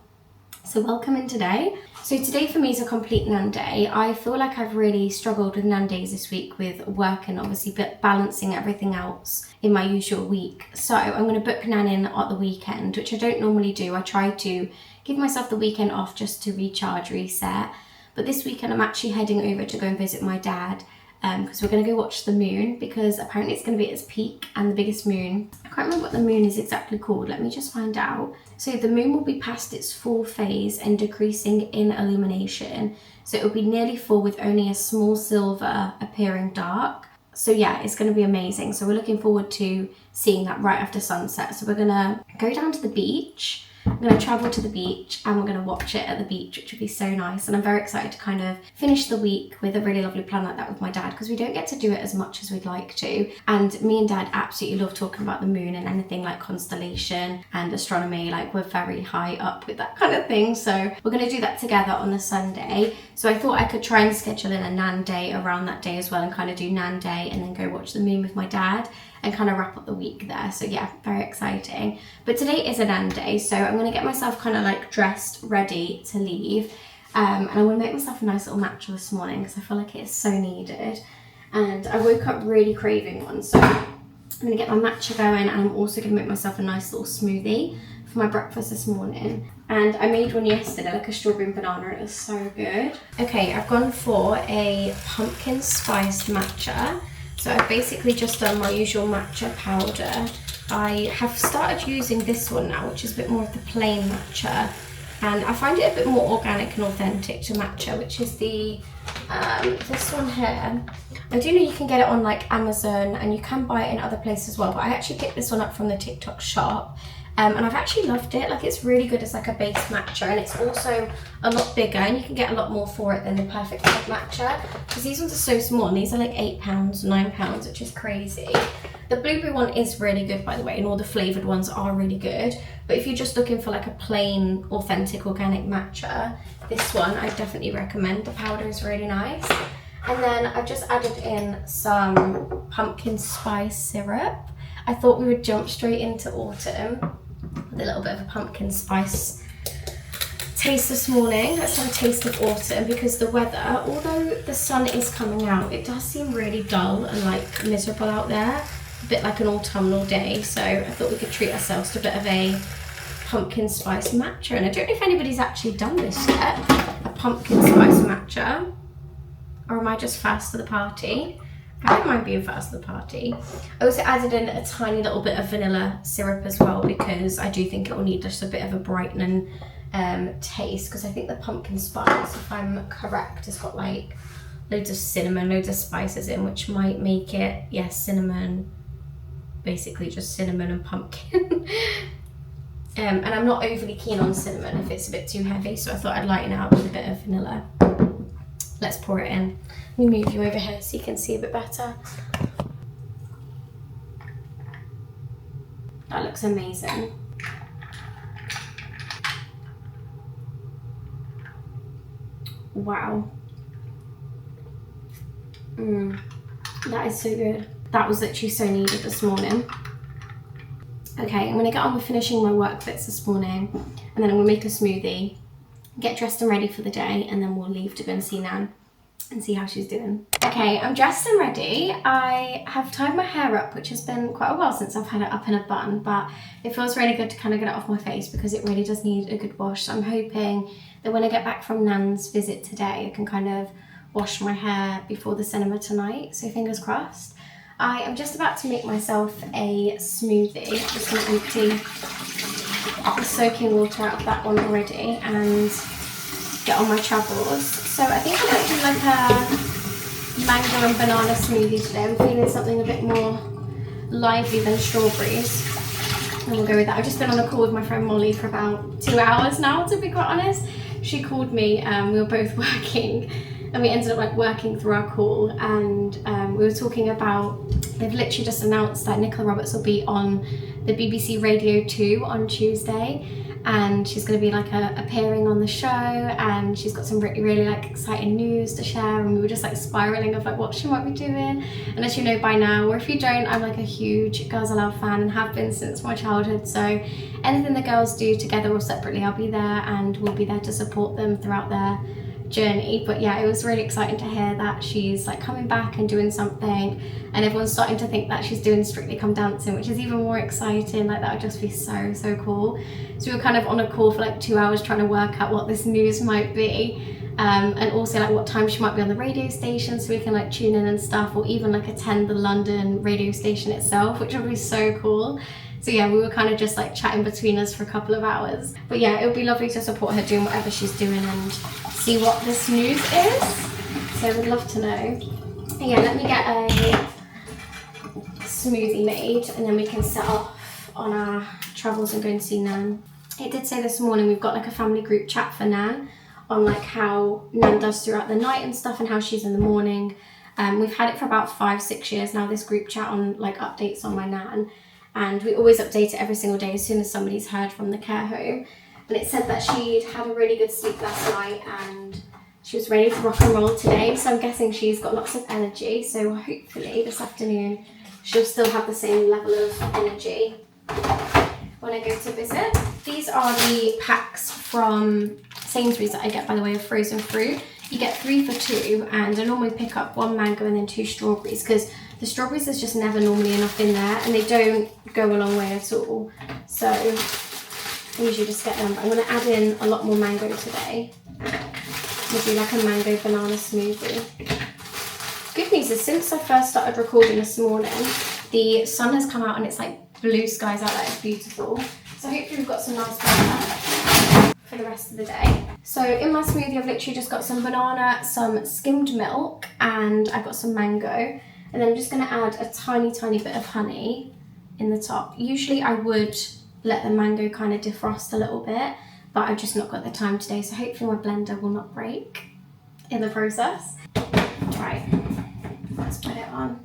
So welcome in today. So today for me is a complete Nan day. I feel like I've really struggled with Nan days this week with work and obviously balancing everything else in my usual week. So I'm going to book Nan in at the weekend, which I don't normally do. I try to give myself the weekend off just to recharge, reset. But this weekend I'm actually heading over to go and visit my dad, because we're going to go watch the moon, because apparently it's going to be at its peak and the biggest moon. I can't remember what the moon is exactly called. Let me just find out. So the moon will be past its full phase and decreasing in illumination. So it will be nearly full with only a small silver appearing dark. So yeah, it's going to be amazing. So we're looking forward to seeing that right after sunset. So we're going to go down to the beach. I'm going to travel to the beach and we're going to watch it at the beach, which would be so nice. And I'm very excited to kind of finish the week with a really lovely plan like that with my dad, because we don't get to do it as much as we'd like to. And me and Dad absolutely love talking about the moon and anything like constellation and astronomy. Like, we're very high up with that kind of thing. So we're going to do that together on the Sunday. So I thought I could try and schedule in a Nan day around that day as well, and kind of do Nan day and then go watch the moon with my dad and kind of wrap up the week there. So yeah, very exciting. But today is a Nan day, so I'm gonna get myself kind of like dressed, ready to leave. And I'm gonna make myself a nice little matcha this morning because I feel like it is so needed. And I woke up really craving one, so I'm gonna get my matcha going, and I'm also gonna make myself a nice little smoothie for my breakfast this morning. And I made one yesterday, like a strawberry and banana, and it was so good. Okay, I've gone for a pumpkin spiced matcha. So I've basically just done my usual matcha powder. I have started using this one now, which is a bit more of the plain matcha. And I find it a bit more organic and authentic to matcha, which is the, this one here. I do know you can get it on like Amazon and you can buy it in other places as well, but I actually picked this one up from the TikTok shop. And I've actually loved it. Like, it's really good as like a base matcha, and it's also a lot bigger, and you can get a lot more for it than the Perfect Cup matcha, because these ones are so small, and these are like £8, £9, which is crazy. The blueberry one is really good, by the way, and all the flavoured ones are really good. But if you're just looking for like a plain, authentic, organic matcha, this one I definitely recommend. The powder is really nice. And then I've just added in some pumpkin spice syrup. I thought we would jump straight into autumn with a little bit of a pumpkin spice taste this morning. Let's have a taste of autumn, because the weather, although the sun is coming out, it does seem really dull and like miserable out there. a bit like an autumnal day, so I thought we could treat ourselves to a bit of a pumpkin spice matcha. And I don't know if anybody's actually done this yet, a pumpkin spice matcha, or am I just fast to the party? I don't mind being fast to the party. I also added in a tiny little bit of vanilla syrup as well, because I do think it will need just a bit of a brightening taste, because I think the pumpkin spice, if I'm correct, has got like loads of cinnamon, loads of spices in, which might make it, yes, cinnamon, basically just cinnamon and pumpkin. And I'm not overly keen on cinnamon if it's a bit too heavy, so I thought I'd lighten it up with a bit of vanilla. Let's pour it in. Let me move you over here so you can see a bit better. That looks amazing. Wow. That is so good. That was literally so needed this morning. Okay, I'm gonna get on with finishing my work bits this morning, and then I'm gonna make a smoothie, get dressed and ready for the day, and then we'll leave to go and see Nan and see how she's doing. Okay, I'm dressed and ready. I have tied my hair up, which has been quite a while since I've had it up in a bun, but it feels really good to kind of get it off my face because it really does need a good wash. So I'm hoping that when I get back from Nan's visit today, I can kind of wash my hair before the cinema tonight, so fingers crossed. I am just about to make myself a smoothie. Just going to empty the soaking water out of that one already and get on my travels. So I think I'm going to do like a mango and banana smoothie today. I'm feeling something a bit more lively than strawberries. And we'll go with that. I've just been on a call with my friend Molly for about 2 hours now, to be quite honest. She called me, we were both working, and we ended up like working through our call, and we were talking about, they've literally just announced that Nicola Roberts will be on the BBC Radio 2 on Tuesday, and she's going to be like appearing on the show, and she's got some really like exciting news to share, and we were just like spiraling of like what she might be doing. And as you know by now, or if you don't, I'm like a huge Girls Aloud fan and have been since my childhood, so anything the girls do together or separately, I'll be there, and we'll be there to support them throughout their journey. But yeah, it was really exciting to hear that she's like coming back and doing something, and everyone's starting to think that she's doing Strictly Come Dancing, which is even more exciting. Like that would just be so cool. So we were kind of on a call for like 2 hours trying to work out what this news might be, and also like what time she might be on the radio station, so we can like tune in and stuff, or even like attend the London radio station itself, which would be so cool. So yeah, we were kind of just like chatting between us for a couple of hours. But yeah, it would be lovely to support her doing whatever she's doing and see what this news is. So I would love to know. Yeah, let me get a smoothie made, and then we can set off on our travels and go and see Nan. It did say this morning we've got like a family group chat for Nan on like how Nan does throughout the night and stuff, and how she's in the morning. We've had it for about 5-6 years now, this group chat on like updates on my Nan. And we always update it every single day as soon as somebody's heard from the care home. And it said that she'd had a really good sleep last night and she was ready to rock and roll today. So I'm guessing she's got lots of energy. So hopefully this afternoon she'll still have the same level of energy when I go to visit. These are the packs from Sainsbury's that I get by the way of frozen fruit. You get 3 for 2, and I normally pick up 1 mango and then 2 strawberries, because the strawberries there's just never normally enough in there, and they don't go a long way at all. So I usually just get them. But I'm going to add in a lot more mango today. We'll do like a mango banana smoothie. Good news is since I first started recording this morning, the sun has come out and it's like blue skies out there. It's beautiful. So hopefully we've got some nice weather for the rest of the day. So in my smoothie I've literally just got some banana, some skimmed milk, and I've got some mango. And then I'm just going to add a tiny bit of honey in the top. Usually I would let the mango kind of defrost a little bit, but I've just not got the time today, so hopefully my blender will not break in the process. Right, let's put it on.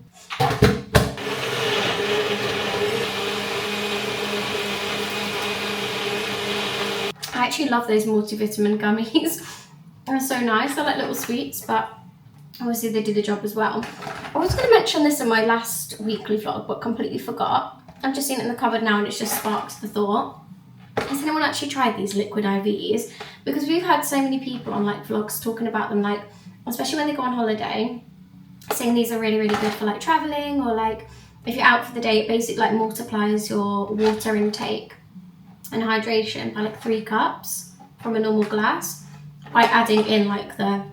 I actually love those multivitamin gummies. They're so nice. They're like little sweets, but obviously they do the job as well. I was going to mention this in my last weekly vlog, but completely forgot. I've just seen it in the cupboard now and it's just sparked the thought. Has anyone actually tried these liquid IVs? Because we've had so many people on like vlogs talking about them, like especially when they go on holiday, saying these are really good for like traveling, or like if you're out for the day, it basically like multiplies your water intake and hydration by like 3 cups from a normal glass by adding in like the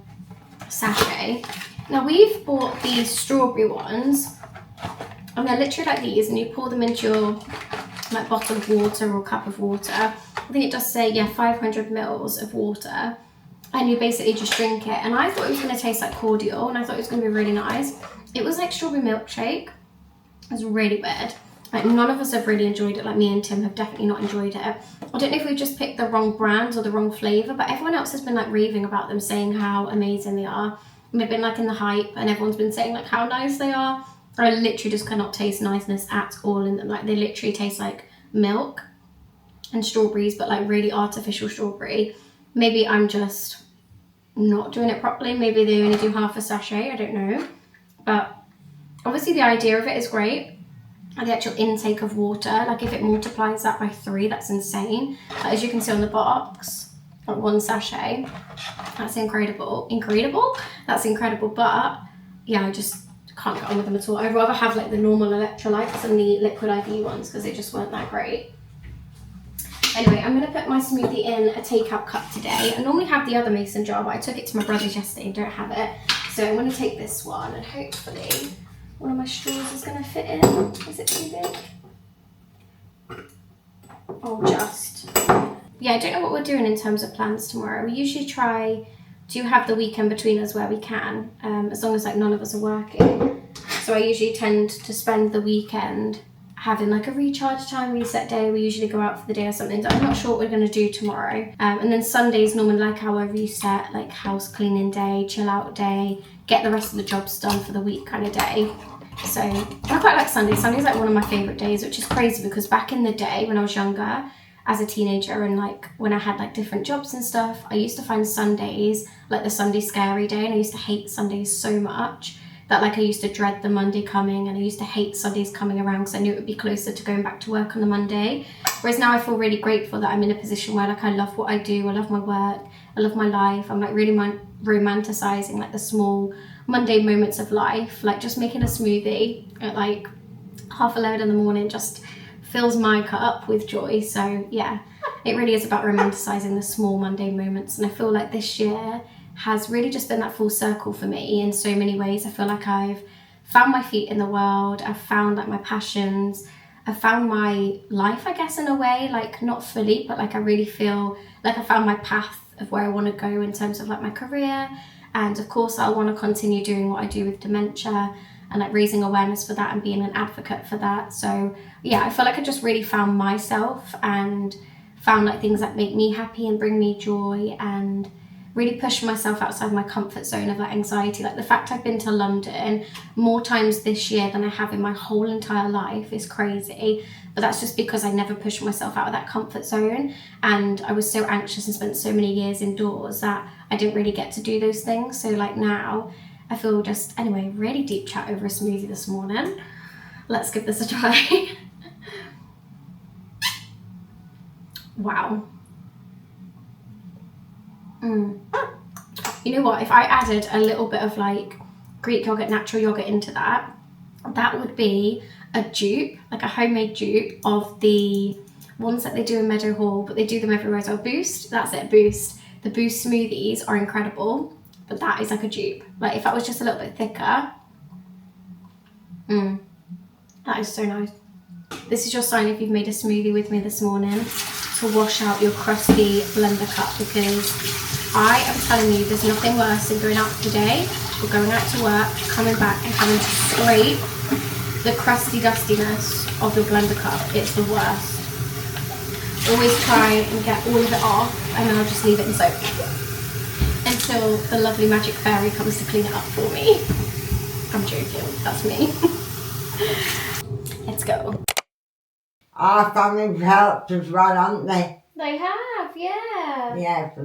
sachet. Now we've bought these strawberry ones, and they're literally like these, and you pour them into your like bottle of water or cup of water. I think it does say, yeah, 500 mils of water, and you basically just drink it. And I thought it was going to taste like cordial, and I thought it was going to be really nice. It was like strawberry milkshake. It was really weird. Like, none of us have really enjoyed it. Like, me and Tim have definitely not enjoyed it. I don't know if we just picked the wrong brands or the wrong flavour, but everyone else has been like raving about them, saying how amazing they are. And they've been like in the hype, and everyone's been saying like how nice they are. I literally just cannot taste niceness at all in them. Like, they literally taste like milk and strawberries, but like really artificial strawberry. Maybe I'm just not doing it properly. Maybe they only do half a sachet, I don't know. But obviously the idea of it is great. And the actual intake of water, like if it multiplies that by 3, that's insane. But as you can see on the box, like 1 sachet, that's incredible. That's incredible. But yeah, I just can't get on with them at all. I'd rather have like the normal electrolytes than the liquid IV ones, because they just weren't that great. Anyway, I'm going to put my smoothie in a takeout cup today. I normally have the other mason jar, but I took it to my brother's yesterday and don't have it. So I'm going to take this one, and hopefully one of my straws is going to fit in. Is it too big? Oh, just. Yeah, I don't know what we're doing in terms of plans tomorrow. We usually try to have the weekend between us where we can, as long as like none of us are working. So I usually tend to spend the weekend having like a recharge time, reset day. We usually go out for the day or something. So I'm not sure what we're going to do tomorrow. And then Sunday's normally like our reset, like house cleaning day, chill out day, get the rest of the jobs done for the week kind of day. So I quite like Sunday. Sunday's like one of my favourite days, which is crazy because back in the day when I was younger, as a teenager, and like when I had like different jobs and stuff, I used to find Sundays like the Sunday scary day, and I used to hate Sundays so much that like I used to dread the Monday coming, and I used to hate Sundays coming around because I knew it would be closer to going back to work on the Monday. Whereas now I feel really grateful that I'm in a position where like I love what I do, I love my work, I love my life. I'm like really romanticizing like the small Monday moments of life, like just making a smoothie at like 11:30 in the morning just fills my cup with joy. So yeah, it really is about romanticizing the small Monday moments, and I feel like this year has really just been that full circle for me in so many ways. I feel like I've found my feet in the world, I've found like my passions, I've found my life, I guess, in a way, like not fully, but like I really feel like I found my path of where I want to go in terms of like my career. And of course I want to continue doing what I do with dementia and like raising awareness for that and being an advocate for that. So yeah, I feel like I just really found myself and found like things that make me happy and bring me joy, and really push myself outside my comfort zone of like anxiety. Like the fact I've been to London more times this year than I have in my whole entire life is crazy. But that's just because I never pushed myself out of that comfort zone, and I was so anxious and spent so many years indoors that I didn't really get to do those things. So like now I feel just, anyway, really deep chat over a smoothie this morning. Let's give this a try. Wow. You know what, if I added a little bit of like Greek yogurt, natural yogurt into that, that would be a dupe, like a homemade dupe of the ones that they do in Meadow Hall, but they do them everywhere as well. Boost, that's it, Boost. The Boost smoothies are incredible, but that is like a dupe. Like if that was just a little bit thicker, that is so nice. This is your sign if you've made a smoothie with me this morning, to wash out your crusty blender cup, because I am telling you, there's nothing worse than going out for the day or going out to work, coming back and having to scrape the crusty dustiness of your blender cup. It's the worst. Always try and get all of it off, and I'll just leave it in soak until the lovely magic fairy comes to clean it up for me. I'm joking, that's me. Let's go. Our family's helped as well, haven't they? They have, yeah. Yes,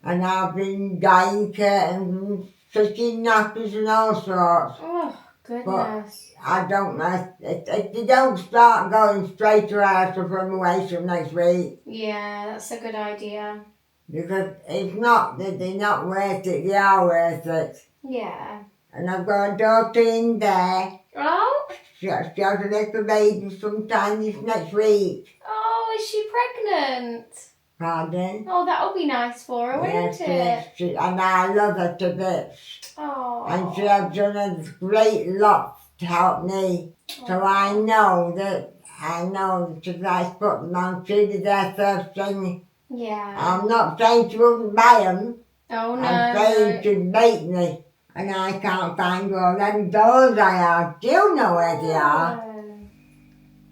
and I've been dyeing curtains, stitching nappies and all sorts. Oh, goodness. But I don't know, if they don't start going straight to house from away from next week. Yeah, that's a good idea. Because it's not that they're not worth it, they are worth it. Yeah. And I've got a daughter in there Oh? She has a little baby sometime this next week. Oh, is she pregnant? Pardon? Oh, that'll be nice for her, won't it? And I love her to bits. Oh. And she has done a great lot to help me. So I know that if I put them on, she did their first thing. Yeah. I'm not saying she wouldn't buy them. Oh, no. I'm saying she'd make me. And I can't find all them dolls I have. Do you know where they are?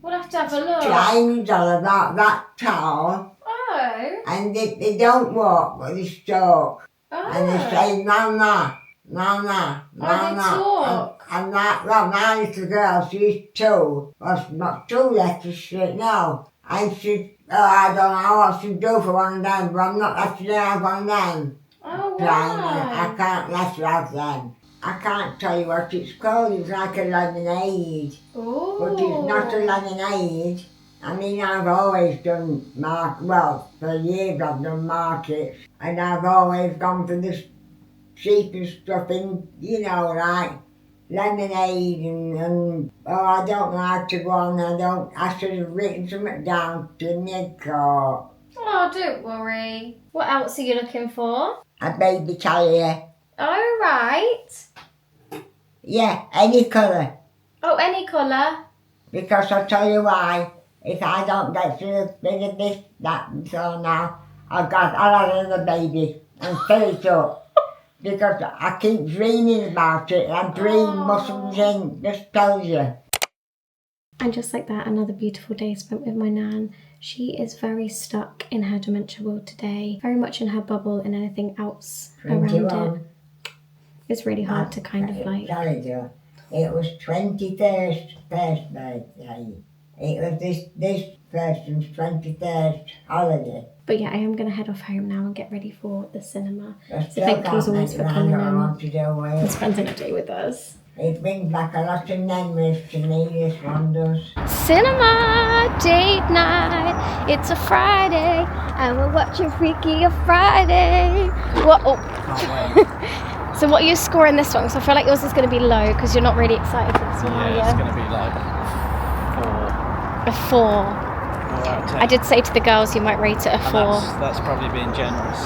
We'll have to have a look. Tiny doll about that tall. Oh. And they don't walk, but they talk. Oh. And they say, Mama, Mama, Mama. Oh, they talk. And that, well, my little girl, she's 2. Well, she's not 2 yet, she's now. And she, I don't know what she'd do for one of them, but I'm not letting her have one of them. Oh, Tiny. wow. I can't let her have them. I can't tell you what it's called. It's like a lemonade. Ooh. But it's not a lemonade. I mean, I've always done for years I've done markets. And I've always gone for this cheap and stuff in, like lemonade and I don't know how to go on. I should have written something down to Nick or... Oh, don't worry. What else are you looking for? A baby carrier. Oh, right. Yeah, any colour. Oh, any colour? Because I'll tell you why. If I don't get through rid of this, that and so now, I'll have another baby and fill it up. Because I keep dreaming about it. I dream muscles in, just tells you. And just like that, another beautiful day spent with my nan. She is very stuck in her dementia world today, very much in her bubble and anything else 21. around it. It's really hard to kind of like... It was 21st birthday. It was this person's 23rd holiday. But yeah, I am going to head off home now and get ready for the cinema. So thank you as always for coming in and It spending a day with us. brings back a lot of memories to me, this one does. Cinema date night. It's a Friday and we're watching Freaky a Friday. What? Oh. So what are you scoring this one? Because I feel like yours is going to be low because you're not really excited for this one, are you? Yeah, it's going to be like 4. A 4. 4 out of 10. I did say to the girls you might rate it a 4. That's probably being generous.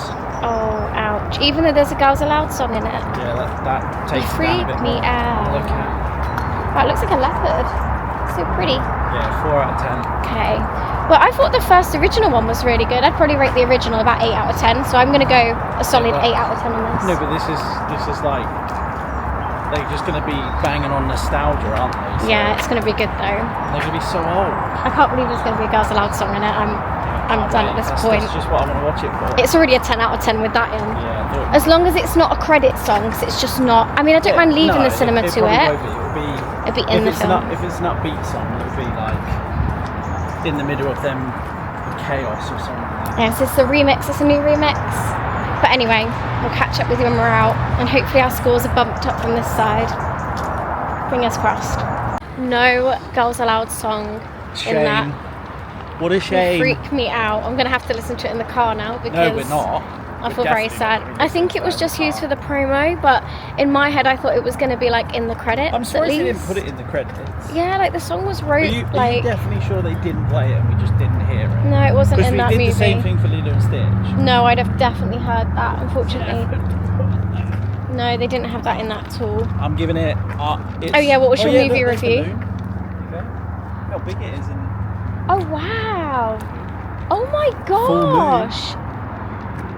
Oh, ouch. Even though there's a Girls Aloud song in it. Yeah, that takes You it down a bit freak me more. out. Look at. Wow, it looks like a leopard. So pretty. Yeah, 4 out of 10. Okay. Well, I thought the first original one was really good. I'd probably rate the original about 8 out of 10. So I'm going to go a solid 8 out of 10 on this. No, but this is like they're just going to be banging on nostalgia, aren't they? So Yeah, it's going to be good though. they're going to be so old. I can't believe there's going to be a Girls Aloud song in it. I'm done at this point. That's just what I want to watch it for. It's already a 10 out of 10 with that in. Yeah, I thought- As long as it's not a credit song, because it's just not. I mean, I don't mind leaving the cinema to probably it. won't be. It'll be in the film. If it's an upbeat song, it'll be like in the middle of them chaos or something. Yes, it's the remix. It's a new remix. But anyway, we'll catch up with you when we're out, and hopefully our scores are bumped up from this side. Fingers crossed. No Girls Aloud song Shame. in that. What a shame. Freak me out. I'm gonna have to listen to it in the car now because No, we're not. I feel very sad. I think it was just used for the promo, but in my head I thought it was gonna be like in the credits. I'm surprised at they least. didn't put it in the credits. Yeah, like the song was wrote Are you like. definitely sure they didn't play it and we just didn't hear it? No, it wasn't in that Because we movie. did the same thing for Lilo and Stitch. No, I'd have definitely heard that. Unfortunately, no, they didn't have that in that at all. I'm giving it. Oh yeah, what was your movie there's the review? moon. Okay. How big it is and Oh wow! Oh my Full moon. gosh!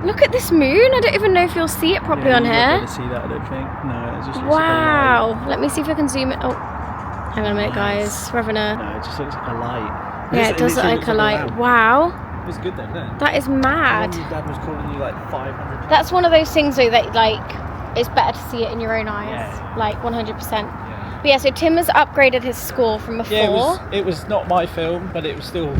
Look at this moon. I don't even know if you'll see it properly on you won't be here. able to see that, I don't think. No, it just looks Wow! Let me see if I can zoom it. Oh, hang on a minute, guys. We're having like a a. light. No, it just looks like a light. Yeah, it does look like a light. Wow, It was good though, didn't it? that is mad. Your dad was calling you like 500 times. That's one of those things though that like it's better to see it in your own eyes, Yeah. like 100%. Yeah. But yeah, so Tim has upgraded his score from a 4. Yeah, it was not my film, but it was still.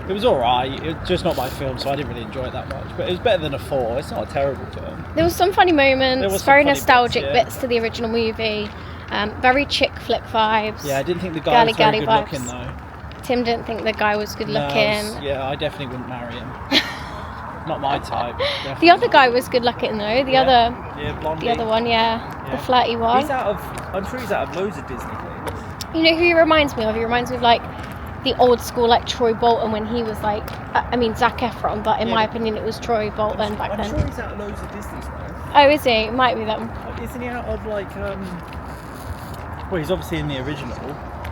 It was alright, it was just not my film, so I didn't really enjoy it that much. But it was better than a 4, it's not a terrible film. There was some funny There moments, was some very funny nostalgic bits, yeah. bits to the original movie, very chick flick vibes. Yeah, I didn't think the guy was very Gally good looking vibes. though. Tim didn't think the guy was good No, looking. yeah, I definitely wouldn't marry him. Not my type. Definitely. The other guy was good looking though. The other blondie. one, yeah. The flirty one. I'm sure he's out of loads of Disney things. You know who he reminds me of? He reminds me of like the old school like Troy Bolton when he was like, I mean Zac Efron, but in my opinion it was Troy Bolton back then. I'm sure he's out of loads of Disney stuff. Oh, is he? It might be them. Isn't he out of like well, he's obviously in the original,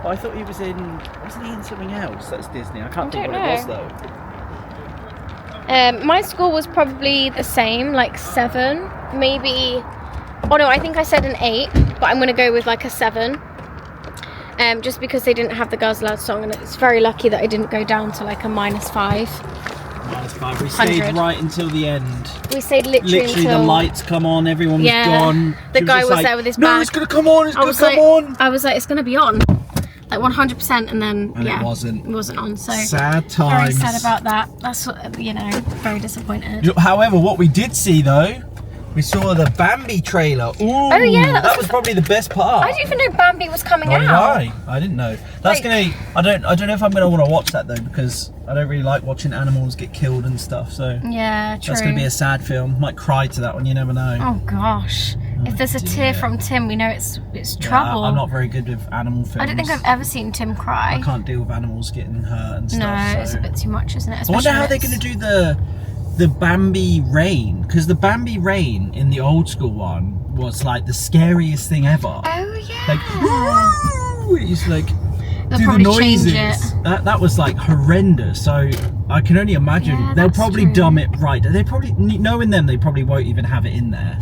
but I thought he was in, wasn't he in something else that's Disney? I can't think what it was though. My score was probably the same, like 7, maybe. Oh no, I think I said an 8, but I'm gonna go with like a 7. Just because they didn't have the Girls Aloud song, and it's very lucky that I didn't go down to like a -5. -5. We stayed right until the end. We stayed literally until the lights come on, everyone was gone. The guy was there with his bag. No, it's gonna come on, it's gonna come on. I was like, it's gonna be on. Like 100%, and then it wasn't. It wasn't on, so sad times. Very sad about that. That's what, you know, very disappointed. However, what we did see though, we saw the Bambi trailer. Ooh, oh yeah, that was probably the best part. I didn't even know Bambi was coming out. I didn't know. That's like, I don't know if I'm gonna want to watch that though, because I don't really like watching animals get killed and stuff. So yeah, true. That's gonna be a sad film. Might cry to that one. You never know. Oh gosh. If there's a tear from Tim, we know it's trouble. I'm not very good with animal films. I don't think I've ever seen Tim cry. I can't deal with animals getting hurt and stuff. No, so. It's a bit too much, isn't it? I wonder how they're going to do the Bambi rain, because the Bambi rain in the old school one was like the scariest thing ever. Oh yeah. Like, it's like they'll do probably the noises. Change it. That was like horrendous. So I can only imagine they'll probably dumb it right. They probably, knowing them, they probably won't even have it in there.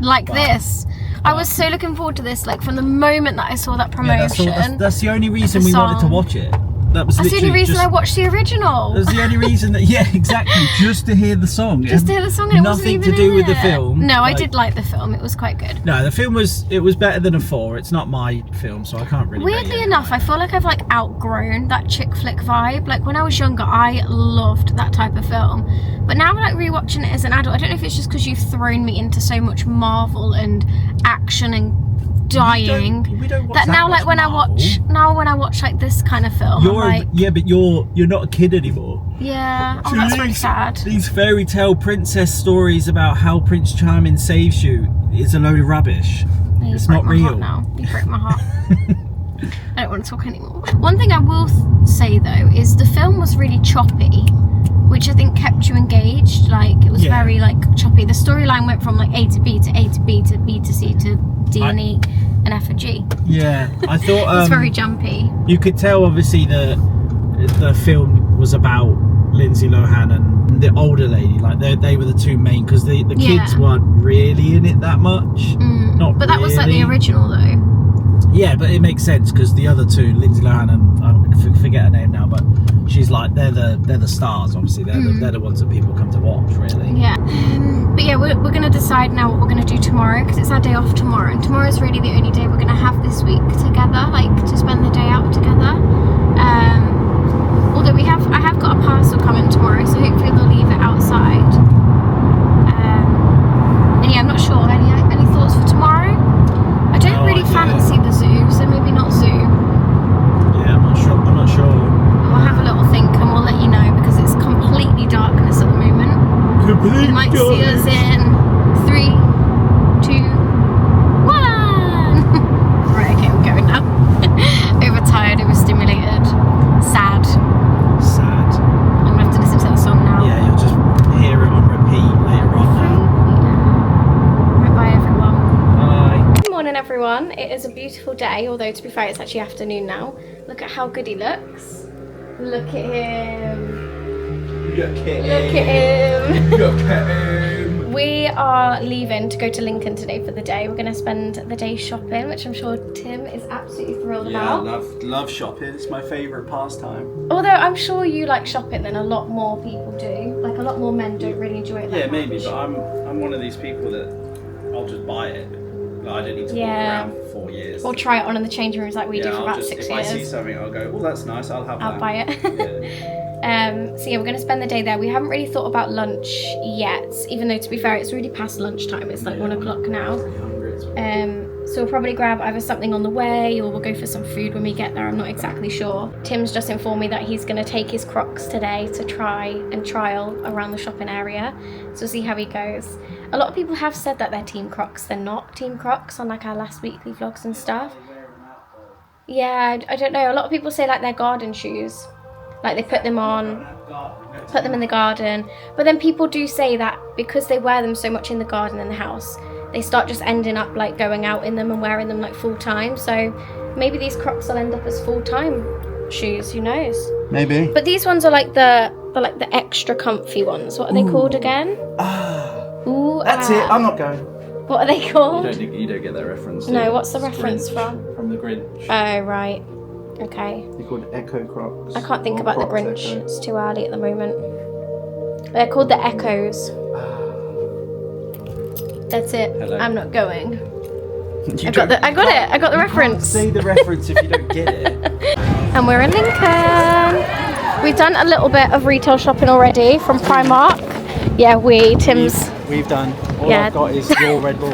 Like this. I was so looking forward to this, like from the moment that I saw that promotion. Yeah, that's the only reason we wanted to watch it. That's the only reason I watched the original. That's the only reason that, yeah, exactly, just to hear the song. Just to hear the song, and it wasn't even nothing to do with the film. No, I did like the film. It was quite good. No, the film was better than a 4. It's not my film, so I can't really. Weirdly enough, I feel like I've like outgrown that chick flick vibe. Like when I was younger, I loved that type of film, but now I'm like rewatching it as an adult. I don't know if it's just because you've thrown me into so much Marvel and action and dying we don't watch that now like when Marvel. I watch like this kind of film, but you're not a kid anymore. Yeah. Oh, that's really sad. These fairy tale princess stories about how Prince Charming saves you is a load of rubbish. It's not real. Now you break my heart. I don't want to talk anymore. One thing I will say though is the film was really choppy, which I think kept you engaged. Like it was very like choppy. The storyline went from like A to B to A to B to B to C to D and E and F and G. Yeah, I thought it was very jumpy. You could tell obviously the film was about Lindsay Lohan and the older lady. Like they were the two main, because the kids weren't really in it that much. But that was like the original though. Yeah, but it makes sense because the other two, Lindsay Lohan and I forget her name now, but she's like they're the stars. Obviously, they're the ones that people come to watch, really. Yeah, but yeah, we're gonna decide now what we're gonna do tomorrow, because it's our day off tomorrow, and tomorrow's really the only day we're gonna have this week together, like to spend the day out together. Although I have got a parcel coming tomorrow, so hopefully they'll leave it outside. And yeah, I'm not sure. Any thoughts for tomorrow? I don't really fancy the zoo, so maybe not zoo. Yeah, I'm not sure. We'll have a little think and we'll let you know, because it's completely darkness at the moment. You might see us in 3, 2, 1. Right, okay, we're going now. Overtired, overstimulated, sad. I'm gonna have to listen to that song now. Yeah, you'll just hear it on repeat later on now. Right, bye everyone. Bye. Good morning everyone. It is a beautiful day, although to be fair it's actually afternoon now. Look at how good he looks. Look at him. Look at him. Look at him. We are leaving to go to Lincoln today for the day. We're going to spend the day shopping, which I'm sure Tim is absolutely thrilled about. Yeah, I love shopping. It's my favourite pastime. Although I'm sure you like shopping than a lot more people do. Like a lot more men don't really enjoy it that Yeah, much. maybe, but I'm one of these people that I'll just buy it. Like, I don't need to walk around for 4 years. Or try it on in the changing rooms like we do for about 6 years. If I see something, I'll go, oh, that's nice, I'll have that. I'll buy it. Yeah. So yeah, we're going to spend the day there. We haven't really thought about lunch yet, even though to be fair, it's really past lunchtime. It's like 1 o'clock now. So we'll probably grab either something on the way, or we'll go for some food when we get there. I'm not exactly sure. Tim's just informed me that he's going to take his Crocs today to trial around the shopping area. So we'll see how he goes. A lot of people have said that they're Team Crocs. They're not Team Crocs on like our last weekly vlogs and stuff. Yeah, I don't know. A lot of people say like they're garden shoes. Like they put them on, put them in the garden. But then people do say that because they wear them so much in the garden and the house, they start just ending up like going out in them and wearing them like full time. So maybe these Crocs will end up as full time shoes. Who knows? Maybe. But these ones are like the extra comfy ones. What are they called again? Ooh, That's it. I'm not going. What are they called? You don't get that reference. No, what's the reference from? From the Grinch. Oh, right. Okay. They're called Echo Crocs. I can't think Or about the Crocs Grinch. Echo. It's too early at the moment. They're called the Echoes. That's it. Hello. I'm not going. You I got it. I got the reference. Say the reference if you don't get it. And we're in Lincoln. We've done a little bit of retail shopping already from Primark. Yeah, Tim's. We've done. All Yeah. I've got is your Red Bull.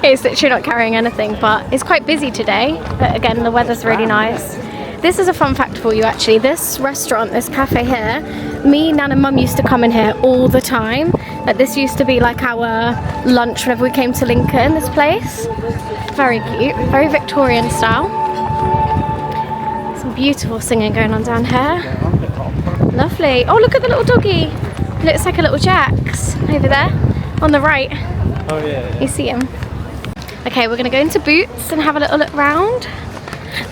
It's literally not carrying anything, but it's quite busy today. But again, the weather's really nice. This is a fun fact for you actually. This restaurant, this cafe here, me, Nan and Mum used to come in here all the time. Like this used to be like our lunch whenever we came to Lincoln, this place. Very cute, very Victorian style. Some beautiful singing going on down here. Lovely. Oh, look at the little doggy. Looks like a little Jax over there on the right. Oh yeah. You see him? Okay, we're gonna go into Boots and have a little look round.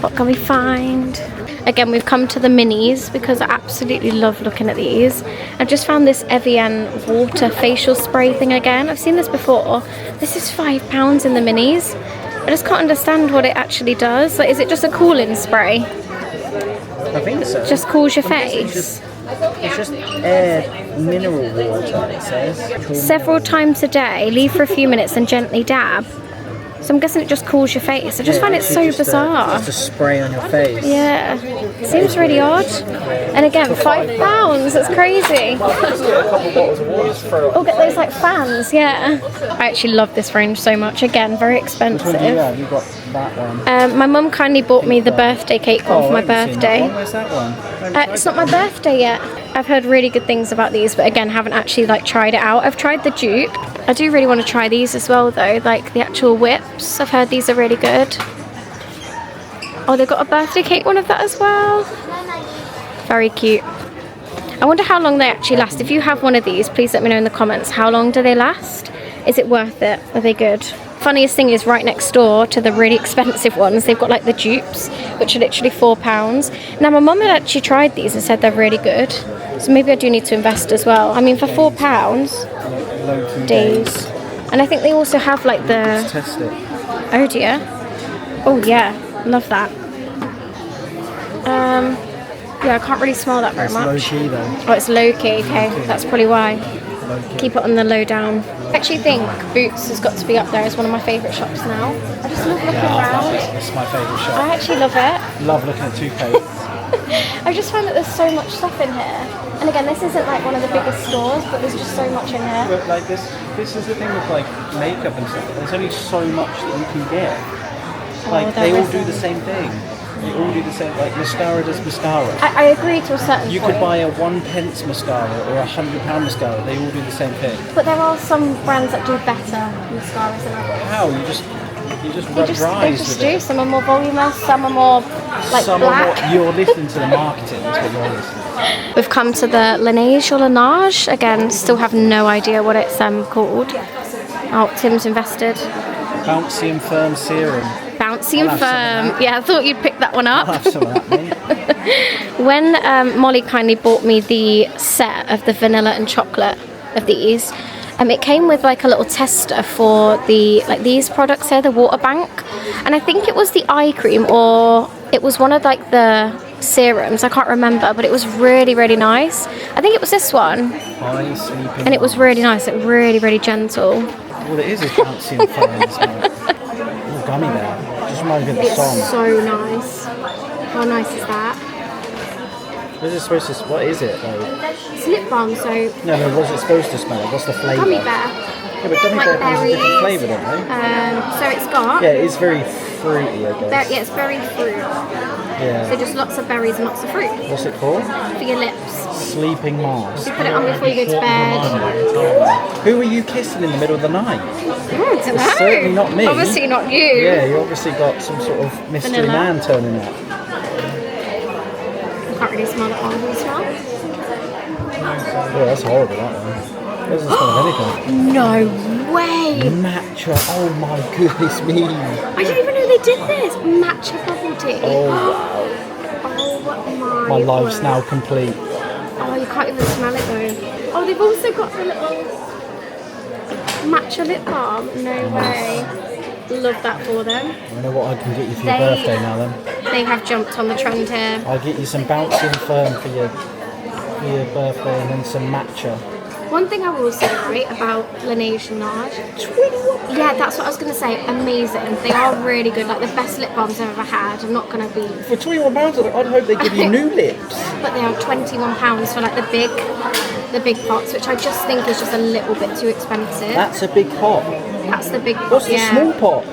What can we find? Again, we've come to the minis because I absolutely love looking at these. I've just found this Evian water facial spray thing again. I've seen this before. This is £5 in the minis. I just can't understand what it actually does. Like, is it just a cooling spray? I think so. Just cools your face? It's just air mineral water, it says. Several times a day, leave for a few minutes and gently dab. So I'm guessing it just cools your face. I just find it so bizarre. Just a spray on your face. Yeah, seems really odd. And again, £5, that's crazy. Oh, get those like fans, yeah. I actually love this range so much. Again, very expensive. Yeah, you got that one. My mum kindly bought me the birthday cake one for my birthday. Where's that one? It's not my birthday yet. I've heard really good things about these, but again, haven't actually like tried it out. I've tried the dupe. I do really want to try these as well though, like the actual whips. I've heard these are really good. Oh, they've got a birthday cake one of that as well. Very cute. I wonder how long they actually last. If you have one of these, please let me know in the comments. How long do they last? Is it worth it? Are they good? Funniest thing is right next door to the really expensive ones, they've got like the dupes, which are literally £4. Now my mum had actually tried these and said they're really good. So maybe I do need to invest as well. I mean, for £4, days. And I think they also have like the... Let's test it. Oh dear. Oh yeah, love that. Yeah, I can't really smell that very much. It's low key though. Oh, it's low key. Okay, that's probably why. Keep it on the low down. I actually think Boots has got to be up there as one of my favourite shops now. I just love looking around. It's my favourite shop. I actually love it. Love looking at toothpaste. I just find that there's so much stuff in here. And again, this isn't like one of the biggest stores, but there's just so much in here. But like this is the thing with like makeup and stuff. There's only so much that you can get. Like they all do the same thing. They all do the same. Like mascara does mascara. I agree to a certain You point. could buy a 1p mascara or a £100 mascara. They all do the same thing. But there are some brands that do better mascaras than others. How? You just They just do. Some are more voluminous, some are more like some black. Are more, you're listening to the marketing. That's what you're listening to. We've come to the Laneige or Laneige. Again, still have no idea what it's called. Oh, Tim's invested. Bouncy and firm serum. Bouncy and firm. Yeah, I thought you'd pick that one up. I'll have some of that, mate. When Molly kindly bought me the set of the vanilla and chocolate of these, it came with like a little tester for the these products here, the water bank, and I think it was the eye cream or it was one of like the serums. I can't remember, but it was really, really nice. I think it was this one, and it was really nice. It really gentle. All it is bouncy and firm, isn't it? Oh, gummy bear. Just reminds me of the song. It's so nice. How nice is that? What is it though? It's lip balm, so No, what's it supposed to smell like? What's the flavour? gummy bear. Yeah, but gummy Like bear comes in different berries. flavour, don't they? So it's got Yeah, it's very fruity, I guess. yeah, it's berry fruit. So Yeah. just lots of berries and lots of fruit What's it called? for your lips. sleeping mask. You put it on before you go to bed. Who are you kissing in the middle of the night? I don't know. It's certainly not me. Obviously not you. Yeah, you obviously got some sort of mystery Vanilla. man turning up. I can't really smell that one. Can you smell? Oh, that's horrible, that one. It doesn't smell of anything. No way. Matcha, oh my goodness me. I didn't even know they did this. Matcha bubble tea. Oh wow. Oh My my life's word. now complete. Oh, you can't even smell it though. Oh, they've also got the little matcha lip balm. No way. Love that for them. I know what I can get you for your birthday now then. They have jumped on the trend here. I'll get you some bouncing firm for your birthday and then some matcha. One thing I will say right about Laneige and Nage. Yeah, that's what I was going to say. Amazing. They are really good. Like the best lip balms I've ever had. I'm not going to be... For £21, I'd hope they give you new lips. But they are £21 for like the big pots, which I just think is just a little bit too expensive. That's a big pot. That's the big pot. What's the small pot?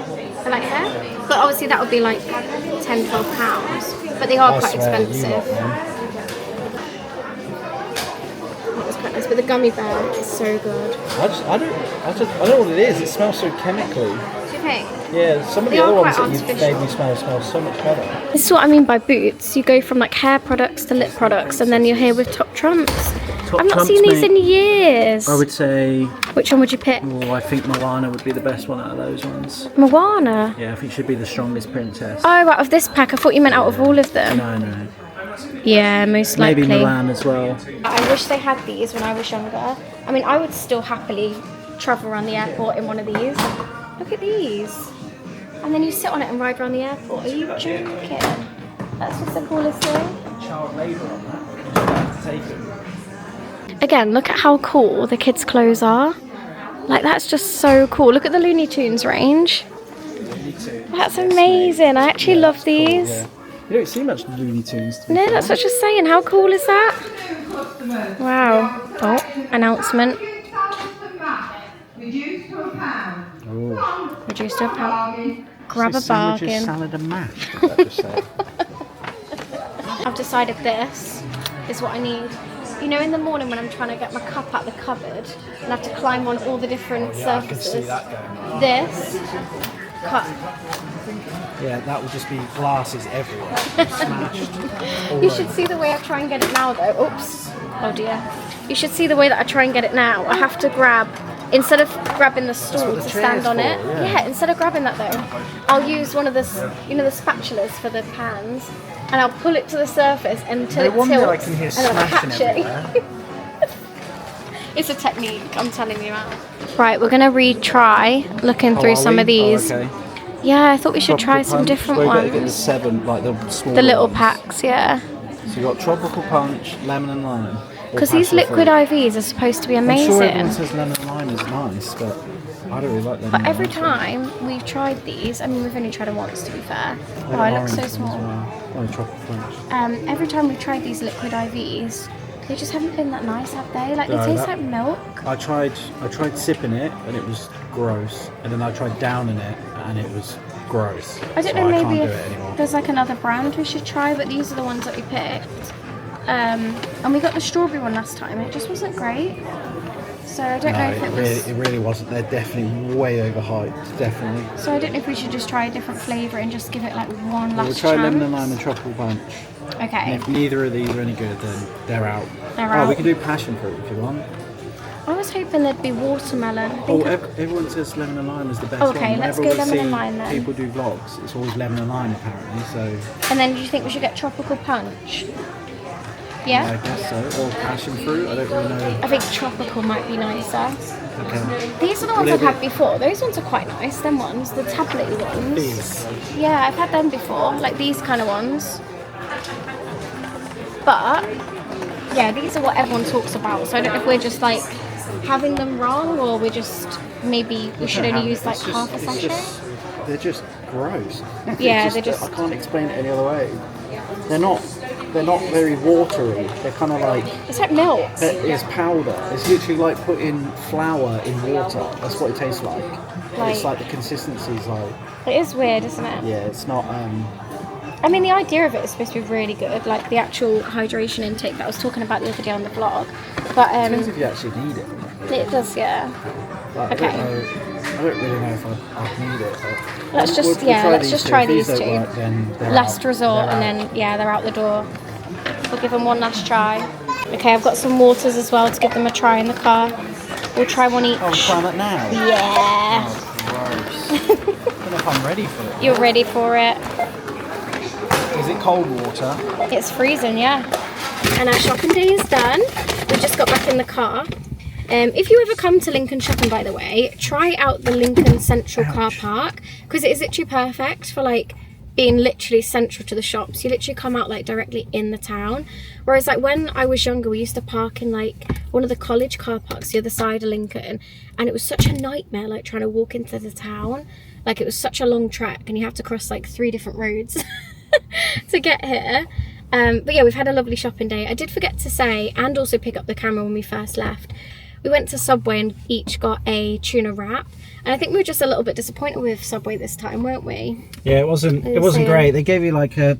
For like hair? But obviously that would be like £10-12. But they are quite expensive. But the gummy bear is so good. I don't know what it is. It smells so chemically. Do you think? Yeah, some of the other ones that you've made me smell so much better. This is what I mean by boots. You go from like hair products to lip products, and then you're here with top trumps. I've not seen these in years. I would say... Which one would you pick? Oh, I think Moana would be the best one out of those ones. Moana? Yeah, I think she'd be the strongest princess. Oh, out of this pack. I thought you meant out of all of them. No. Yeah, most likely. Maybe Milan as well. I wish they had these when I was younger. I mean, I would still happily travel around the airport in one of these. Look at these. And then you sit on it and ride around the airport. Are you joking? That's just the coolest thing. Child labour on that. You just have to take them. Again, look at how cool the kids' clothes are. Like, that's just so cool. Look at the Looney Tunes range. That's amazing. I actually love these. Cool, yeah. You don't see much Looney Tunes. No, that's what you're saying. How cool is that? Wow. Oh, announcement. Reduced to Reduced to a pound. Grab a bargain. Salad and mash. I've decided this is what I need. You know, in the morning when I'm trying to get my cup out of the cupboard and I have to climb on all the different surfaces. This cup. Yeah, that would just be glasses everywhere. Smashed. You should see the way I try and get it now though. Oops. Oh dear. You should see the way that I try and get it now. I have to grab, instead of grabbing the stool to stand on it. Yeah, instead of grabbing that though, I'll use one of the, you know, the spatulas for the pans, and I'll pull it to the surface until it tilts, I can hear and then I'll smashing catch it. It's a technique, I'm telling you out. Right, we're gonna retry looking through some of these. Okay. Yeah, I thought we should try some different ones. Get the 7, like the small. The little ones. packs, yeah. So you got tropical punch, lemon and lime. Because these liquid IVs are supposed to be amazing. I'm sure everyone says lemon and lime is nice, but I don't really like lemon. But every and lime. time we've tried these, I mean we've only tried it once to be fair. Oh, it looks so small. Oh, tropical punch. Every time we've tried these liquid IVs, they just haven't been that nice, have they? Like they taste like milk. I tried sipping it and it was gross, and then I tried downing it and it was gross. I don't know, maybe if there's like another brand we should try, but these are the ones that we picked. And we got the strawberry one last time. It just wasn't great. So I don't know if it was... it really wasn't. They're definitely way overhyped, definitely. So I don't know if we should just try a different flavour and just give it like one last We'll try chance. lemon and lime and tropical punch. Okay. And if neither of these are any good, then they're out. They're out. We can do passion fruit if you want. I was hoping there'd be watermelon. Everyone says lemon and lime is the best one. Okay, let's go Whenever we lemon and see lime then. people do vlogs, it's always lemon and lime apparently, so... And then do you think we should get tropical punch? Yeah? I guess so. Or passion fruit, I don't really know. I think tropical might be nicer. Okay. These are the ones I've had before. Those ones are quite nice, them ones, the tablet ones. These? Yeah, I've had them before, like these kind of ones. But, yeah, these are what everyone talks about, so I don't know if we're just like having them wrong, or we're just, maybe we should only use like half a sachet. They're just gross. Yeah, they're just... I can't explain it any other way. They're not very watery. They're kind of like... It's like milk. It's powder. It's literally like putting flour in water. That's what it tastes like. It's like the consistency's like... It is weird, isn't it? Yeah, it's not... I mean, the idea of it is supposed to be really good, like the actual hydration intake that I was talking about the other day on the vlog. But depends if you actually need it. it does, yeah. Like, Okay. I don't really know if I need it. But Let's just let's just try these two. Work, then Last resort, and then yeah, they're out the door. We'll give them one last try. Okay, I've got some waters as well to give them a try in the car. We'll try one each. Oh, try that now? Yeah. Oh, gross. I don't know if I'm ready for it. You're ready for it. Is it cold water? It's freezing, yeah. And our shopping day is done. We just got back in the car. If you ever come to Lincoln shopping, by the way, try out the Lincoln Central car park, because it is literally perfect for like being literally central to the shops. You literally come out like directly in the town. Whereas like when I was younger, we used to park in like one of the college car parks the other side of Lincoln, and it was such a nightmare like trying to walk into the town. Like it was such a long trek, and you have to cross like 3 different roads to get here. But yeah, we've had a lovely shopping day. I did forget to say, and also pick up the camera when we first left, we went to Subway and each got a tuna wrap, and I think we were just a little bit disappointed with Subway this time, weren't we? Yeah, it wasn't great. They gave you like the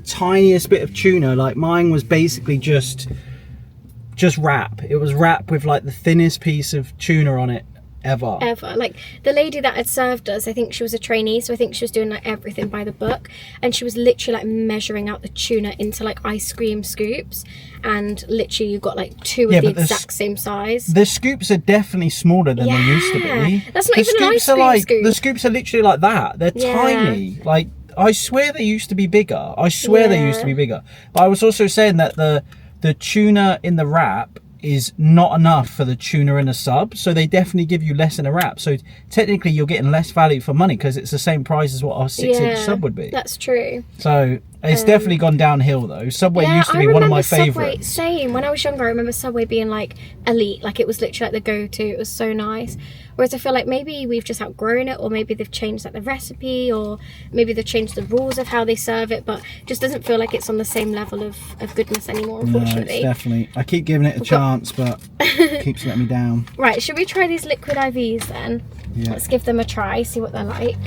tiniest bit of tuna. Like mine was basically just wrap. It was wrap with like the thinnest piece of tuna on it ever. Like the lady that had served us, I think she was a trainee, so I think she was doing like everything by the book, and she was literally like measuring out the tuna into like ice cream scoops, and literally you got like 2 of the exact same size. The scoops are definitely smaller than they used to be. That's not even an ice cream scoop. The scoops are literally like that. They're tiny. Like I swear they used to be bigger. But I was also saying that the tuna in the wrap is not enough for the tuna in a sub, so they definitely give you less in a wrap, so technically you're getting less value for money because it's the same price as what our 6-inch sub would be. That's true. So it's definitely gone downhill though. Subway used to be one of my favourites. Same. When I was younger, I remember Subway being like elite, like it was literally like the go-to. It was so nice. Whereas I feel like maybe we've just outgrown it, or maybe they've changed like the recipe, or maybe they've changed the rules of how they serve it, but it just doesn't feel like it's on the same level of goodness anymore, unfortunately. No, it's definitely. I keep giving it a chance, but it keeps letting me down. Right, should we try these liquid IVs then? Yeah. Let's give them a try, see what they're like.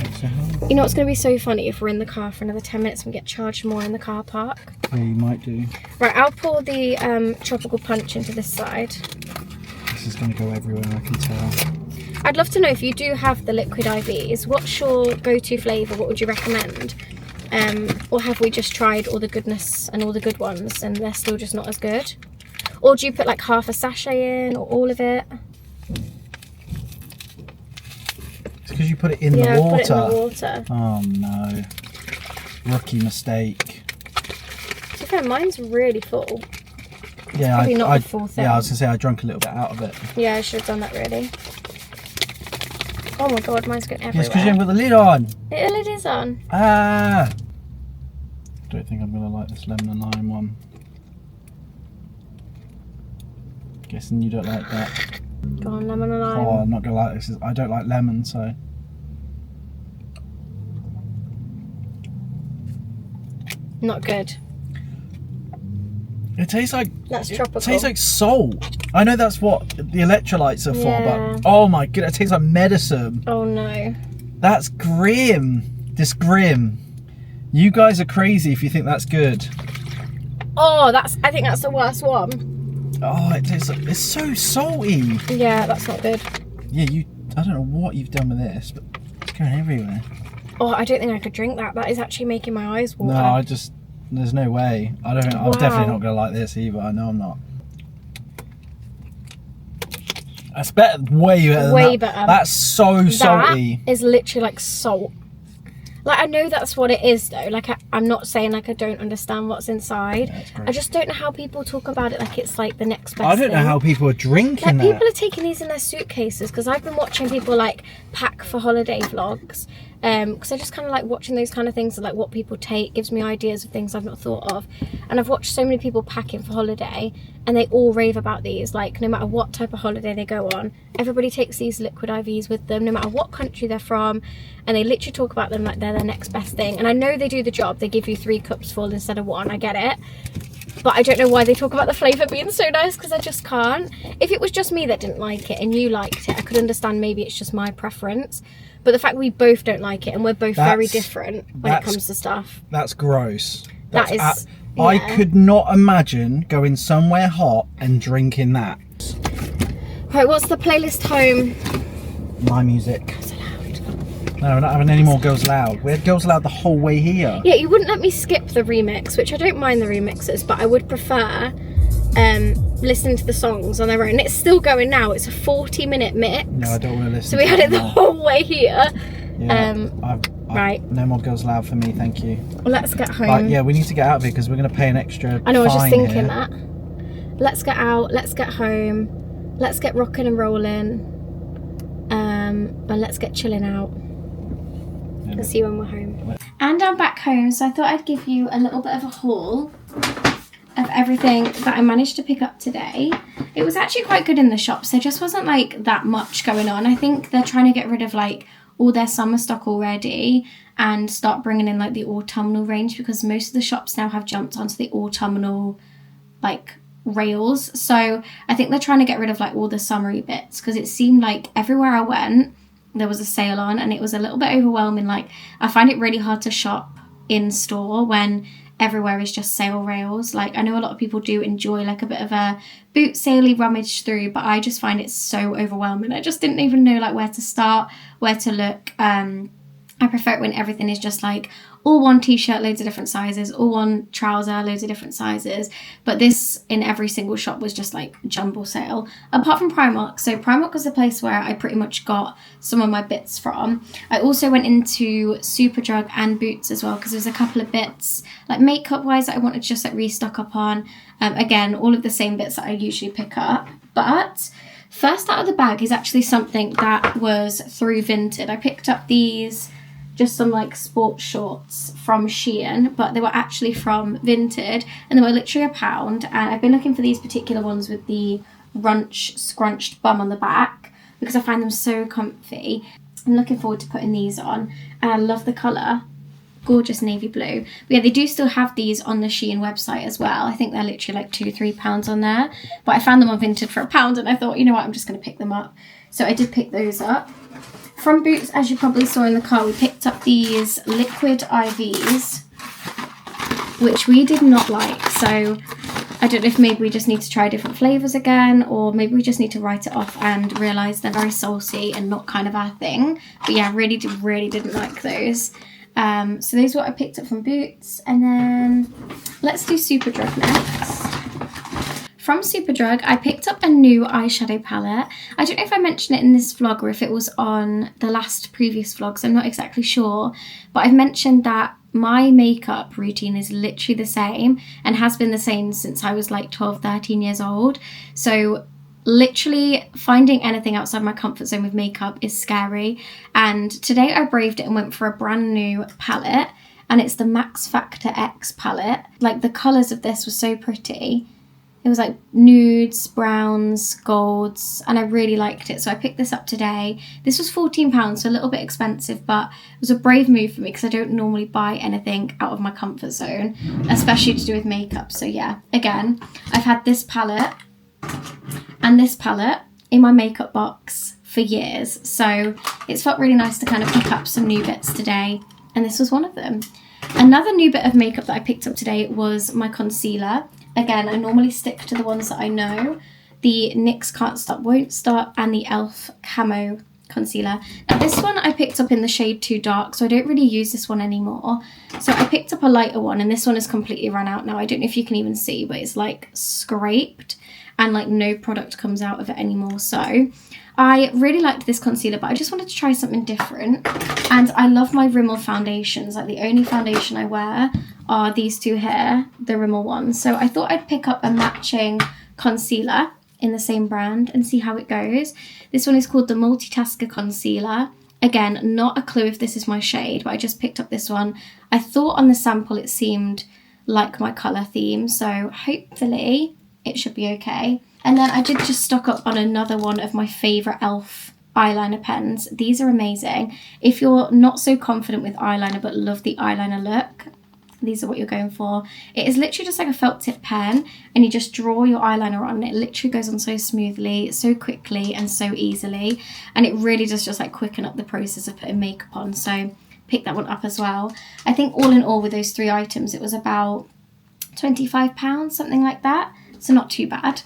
You know what's going to be so funny if we're in the car for another 10 minutes and we get charged more in the car park? Oh, you might do. Right, I'll pour the tropical punch into this side. This is going to go everywhere, I can tell. I'd love to know if you do have the liquid IVs, what's your go-to flavour? What would you recommend? Or have we just tried all the goodness and all the good ones and they're still just not as good? Or do you put like half a sachet in, or all of it? It's because you put it in the water. Yeah, put it in the water. Oh no. Rookie mistake. To be fair, mine's really full. Yeah, probably not the full thing. Yeah, I was going to say I drank a little bit out of it. Yeah, I should have done that really. Oh my god, mine's going everywhere. Yes, because you haven't got the lid on. The lid is on. Ah! I don't think I'm going to like this lemon and lime one. Guessing you don't like that. Go on, lemon and lime. Oh, I'm not going to like this. I don't like lemon, so... Not good. It tastes like... That's tropical. It tastes like salt. I know that's what the electrolytes are for, but... Oh my god, it tastes like medicine. Oh no. That's grim. Just grim. You guys are crazy if you think that's good. Oh, I think that's the worst one. Oh, it tastes like... It's so salty. Yeah, that's not good. Yeah, I don't know what you've done with this, but it's going everywhere. Oh, I don't think I could drink that. That is actually making my eyes water. No, there's no way. I'm definitely not going to like this either. I know I'm not. That's better. Way better than Way that. better. That's so salty. That is literally like salt. Like, I know that's what it is though. Like, I'm not saying like I don't understand what's inside. Yeah, I just don't know how people talk about it like it's like the next best I don't know thing. how people are drinking Like, that. people are taking these in their suitcases, because I've been watching people like pack for holiday vlogs, because I just kind of like watching those kind of things, and like what people take gives me ideas of things I've not thought of. And I've watched so many people packing for holiday, and they all rave about these. Like, no matter what type of holiday they go on, everybody takes these liquid IVs with them, no matter what country they're from, and they literally talk about them like they're their next best thing. And I know they do the job. They give you 3 cups full instead of 1. I get it. But I don't know why they talk about the flavour being so nice, because I just can't. If it was just me that didn't like it and you liked it, I could understand maybe it's just my preference. But the fact we both don't like it and we're both very different when it comes to stuff. That's gross. Yeah. I could not imagine going somewhere hot and drinking that. Right, what's the playlist home? My music. So loud. No, we're not having any more Girls Loud. We had Girls Loud the whole way here. Yeah, you wouldn't let me skip the remix, which I don't mind the remixes, but I would prefer listening to the songs on their own. It's still going now. It's a 40-minute mix. No, I don't want to listen. So we had it the whole way here. Yeah, right. No more Girls Loud for me, thank you. Well, let's get home. Right, yeah, we need to get out of here because we're going to pay an extra I know, I was just thinking here. that. Let's get out, let's get home, let's get rocking and rolling, and let's get chilling out. Yeah. I'll see you when we're home. And I'm back home, so I thought I'd give you a little bit of a haul of everything that I managed to pick up today. It was actually quite good in the shops. There just wasn't like that much going on. I think they're trying to get rid of like all their summer stock already and start bringing in like the autumnal range, because most of the shops now have jumped onto the autumnal like rails. So I think they're trying to get rid of like all the summery bits, because it seemed like everywhere I went there was a sale on, and it was a little bit overwhelming. Like, I find it really hard to shop in store when everywhere is just sale rails. Like, I know a lot of people do enjoy like a bit of a boot saley rummage through, but I just find it so overwhelming. I just didn't even know like where to start, where to look. I prefer it when everything is just like all one t-shirt, loads of different sizes, all one trouser, loads of different sizes. But this in every single shop was just like jumble sale, apart from Primark. So Primark was the place where I pretty much got some of my bits from. I also went into Superdrug and Boots as well, because there's a couple of bits like makeup wise that I wanted to just like restock up on. Again, all of the same bits that I usually pick up. But first out of the bag is actually something that was through Vinted. I picked up these, just some like sports shorts from Shein, but they were actually from Vinted, and they were literally £1. And I've been looking for these particular ones with the scrunched bum on the back, because I find them so comfy. I'm looking forward to putting these on, and I love the colour. Gorgeous navy blue. But yeah, they do still have these on the Shein website as well. I think they're literally like £2-3 on there, but I found them on Vinted for £1, and I thought, you know what, I'm just going to pick them up. So I did pick those up. From Boots, as you probably saw in the car, we picked up these liquid IVs, which we did not like. So I don't know if maybe we just need to try different flavours again, or maybe we just need to write it off and realise they're very saucy and not kind of our thing. But yeah, really didn't like those. So those are what I picked up from Boots. And then let's do Superdrug next. From Superdrug, I picked up a new eyeshadow palette. I don't know if I mentioned it in this vlog or if it was on the previous vlogs, I'm not exactly sure. But I've mentioned that my makeup routine is literally the same and has been the same since I was like 12, 13 years old. So literally finding anything outside my comfort zone with makeup is scary. And today I braved it and went for a brand new palette, and it's the Max Factor X palette. Like, the colours of this were so pretty. It was like nudes, browns, golds, and I really liked it. So I picked this up today. This was £14, so a little bit expensive, but it was a brave move for me because I don't normally buy anything out of my comfort zone, especially to do with makeup. So yeah, again, I've had this palette and this palette in my makeup box for years. So it's felt really nice to kind of pick up some new bits today, and this was one of them. Another new bit of makeup that I picked up today was my concealer. Again, I normally stick to the ones that I know. The NYX Can't Stop Won't Stop and the e.l.f. Camo Concealer. Now this one I picked up in the shade Too Dark, so I don't really use this one anymore. So I picked up a lighter one, and this one is completely run out now. I don't know if you can even see, but it's like scraped and like no product comes out of it anymore. So I really liked this concealer, but I just wanted to try something different. And I love my Rimmel foundations. Like, the only foundation I wear are these two here, the Rimmel ones. So I thought I'd pick up a matching concealer in the same brand and see how it goes. This one is called the Multitasker Concealer. Again, not a clue if this is my shade, but I just picked up this one. I thought on the sample it seemed like my colour theme, so hopefully it should be okay. And then I did just stock up on another one of my favourite e.l.f. eyeliner pens. These are amazing. If you're not so confident with eyeliner but love the eyeliner look, these are what you're going for. It is literally just like a felt tip pen, and you just draw your eyeliner on. It literally goes on so smoothly, so quickly, and so easily, and it really does just like quicken up the process of putting makeup on. So pick that one up as well. I think all in all with those 3 items, it was about £25, something like that, so not too bad.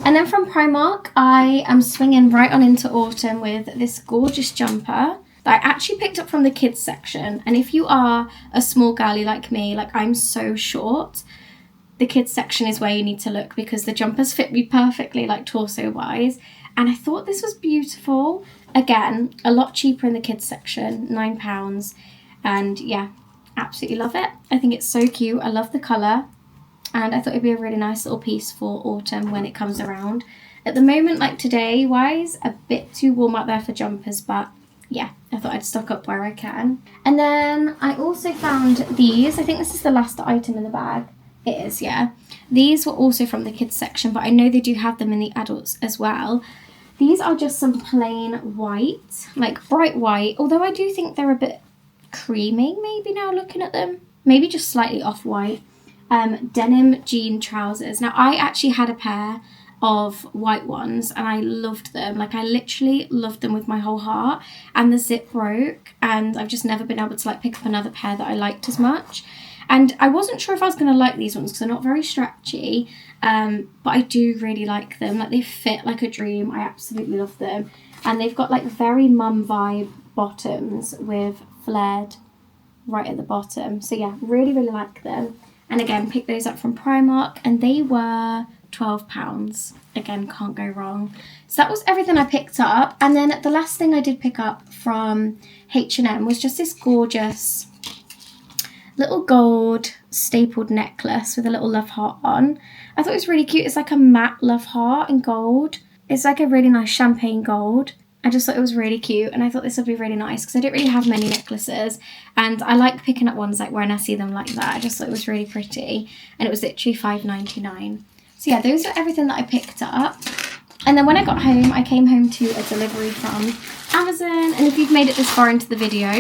And then from Primark, I am swinging right on into autumn with this gorgeous jumper that I actually picked up from the kids section. And if you are a small girly like me, like I'm so short, the kids section is where you need to look, because the jumpers fit me perfectly, like torso wise. And I thought this was beautiful. Again, a lot cheaper in the kids section, £9. And yeah, absolutely love it. I think it's so cute. I love the colour. And I thought it'd be a really nice little piece for autumn when it comes around. At the moment, like today wise, a bit too warm out there for jumpers, but yeah, I thought I'd stock up where I can. And then I also found these. I think this is the last item in the bag. It is, yeah. These were also from the kids section, but I know they do have them in the adults as well. These are just some plain white, like bright white, although I do think they're a bit creamy maybe now looking at them. Maybe just slightly off-white. Denim jean trousers. Now I actually had a pair of white ones and I loved them. Like I literally loved them with my whole heart, and the zip broke and I've just never been able to like pick up another pair that I liked as much. And I wasn't sure if I was going to like these ones because they're not very stretchy, but I do really like them. Like they fit like a dream. I absolutely love them. And they've got like very mum vibe bottoms with flared right at the bottom. So yeah, really like them. And again, picked those up from Primark and they were £12. Again, can't go wrong. So that was everything I picked up. And then the last thing I did pick up from H&M was just this gorgeous little gold stapled necklace with a little love heart on. I thought it was really cute. It's like a matte love heart in gold. It's like a really nice champagne gold. I just thought it was really cute, and I thought this would be really nice because I don't really have many necklaces, and I like picking up ones like when I see them like that. I just thought it was really pretty, and it was literally £5.99. So yeah, those are everything that I picked up. And then when I got home, I came home to a delivery from Amazon, and if you've made it this far into the video,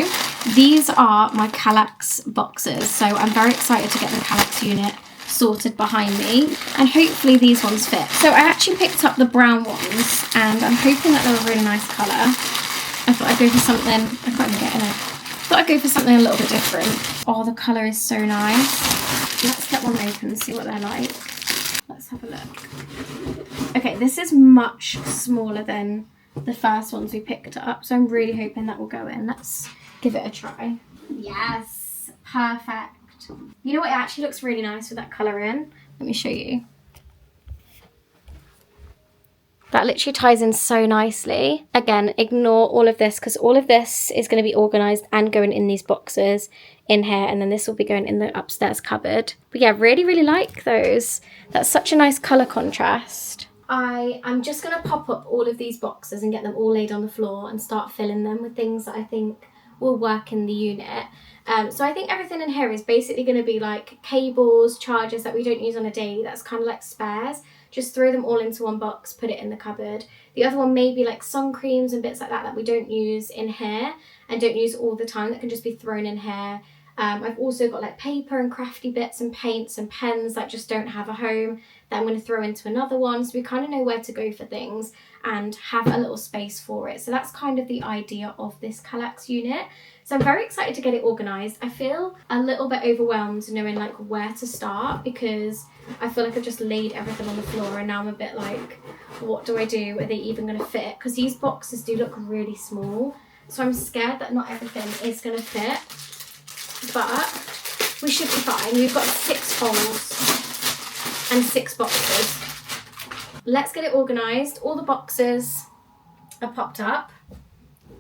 these are my Kallax boxes. So I'm very excited to get the Kallax unit sorted behind me, and hopefully these ones fit. So I actually picked up the brown ones, and I'm hoping that they're a really nice colour. I thought I'd go for something, I can't even get in it. Thought I'd go for something a little bit different. Oh, the colour is so nice. Let's get one open and see what they're like. Let's have a look. Okay, this is much smaller than the first ones we picked up, so I'm really hoping that will go in. Let's give it a try. Yes, perfect. You know what, it actually looks really nice with that colour in. Let me show you. That literally ties in so nicely. Again, ignore all of this because all of this is going to be organised and going in these boxes in here, and then this will be going in the upstairs cupboard. But yeah, really like those. That's such a nice colour contrast. I'm just going to pop up all of these boxes and get them all laid on the floor and start filling them with things that I think will work in the unit. So I think everything in here is basically going to be like cables, chargers that we don't use on a daily, that's kind of like spares. Just throw them all into one box, put it in the cupboard. The other one may be like sun creams and bits like that that we don't use in here and don't use all the time, that can just be thrown in here. I've also got like paper and crafty bits and paints and pens that just don't have a home that I'm going to throw into another one. So we kind of know where to go for things and have a little space for it. So that's kind of the idea of this Kallax unit. So I'm very excited to get it organised. I feel a little bit overwhelmed knowing like where to start, because I feel like I've just laid everything on the floor and now I'm a bit like, what do I do? Are they even going to fit? Because these boxes do look really small. So I'm scared that not everything is going to fit. But we should be fine. We've got 6 holes and 6 boxes. Let's get it organised. All the boxes are popped up.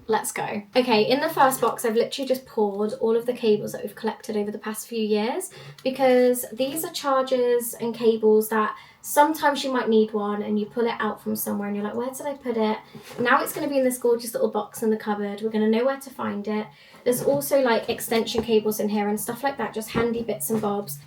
Let's go. Okay, in the first box, I've literally just poured all of the cables that we've collected over the past few years, because these are chargers and cables that sometimes you might need one and you pull it out from somewhere and you're like, where did I put it? Now it's going to be in this gorgeous little box in the cupboard. We're going to know where to find it. There's also like extension cables in here and stuff like that, just handy bits and bobs.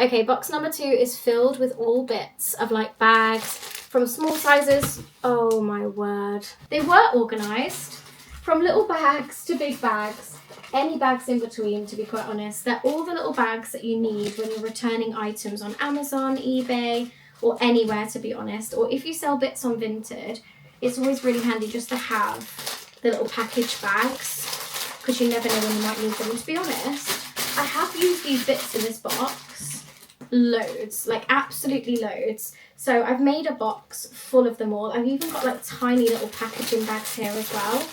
Okay, box number 2 is filled with all bits of like bags from small sizes. Oh my word. They were organised, From little bags to big bags, any bags in between, to be quite honest. They're all the little bags that you need when you're returning items on Amazon, eBay, or anywhere, to be honest. Or if you sell bits on Vinted, it's always really handy just to have the little package bags, because you never know when you might need them. And to be honest, I have used these bits in this box loads, like absolutely loads. So I've made a box full of them all. I've even got like tiny little packaging bags here as well.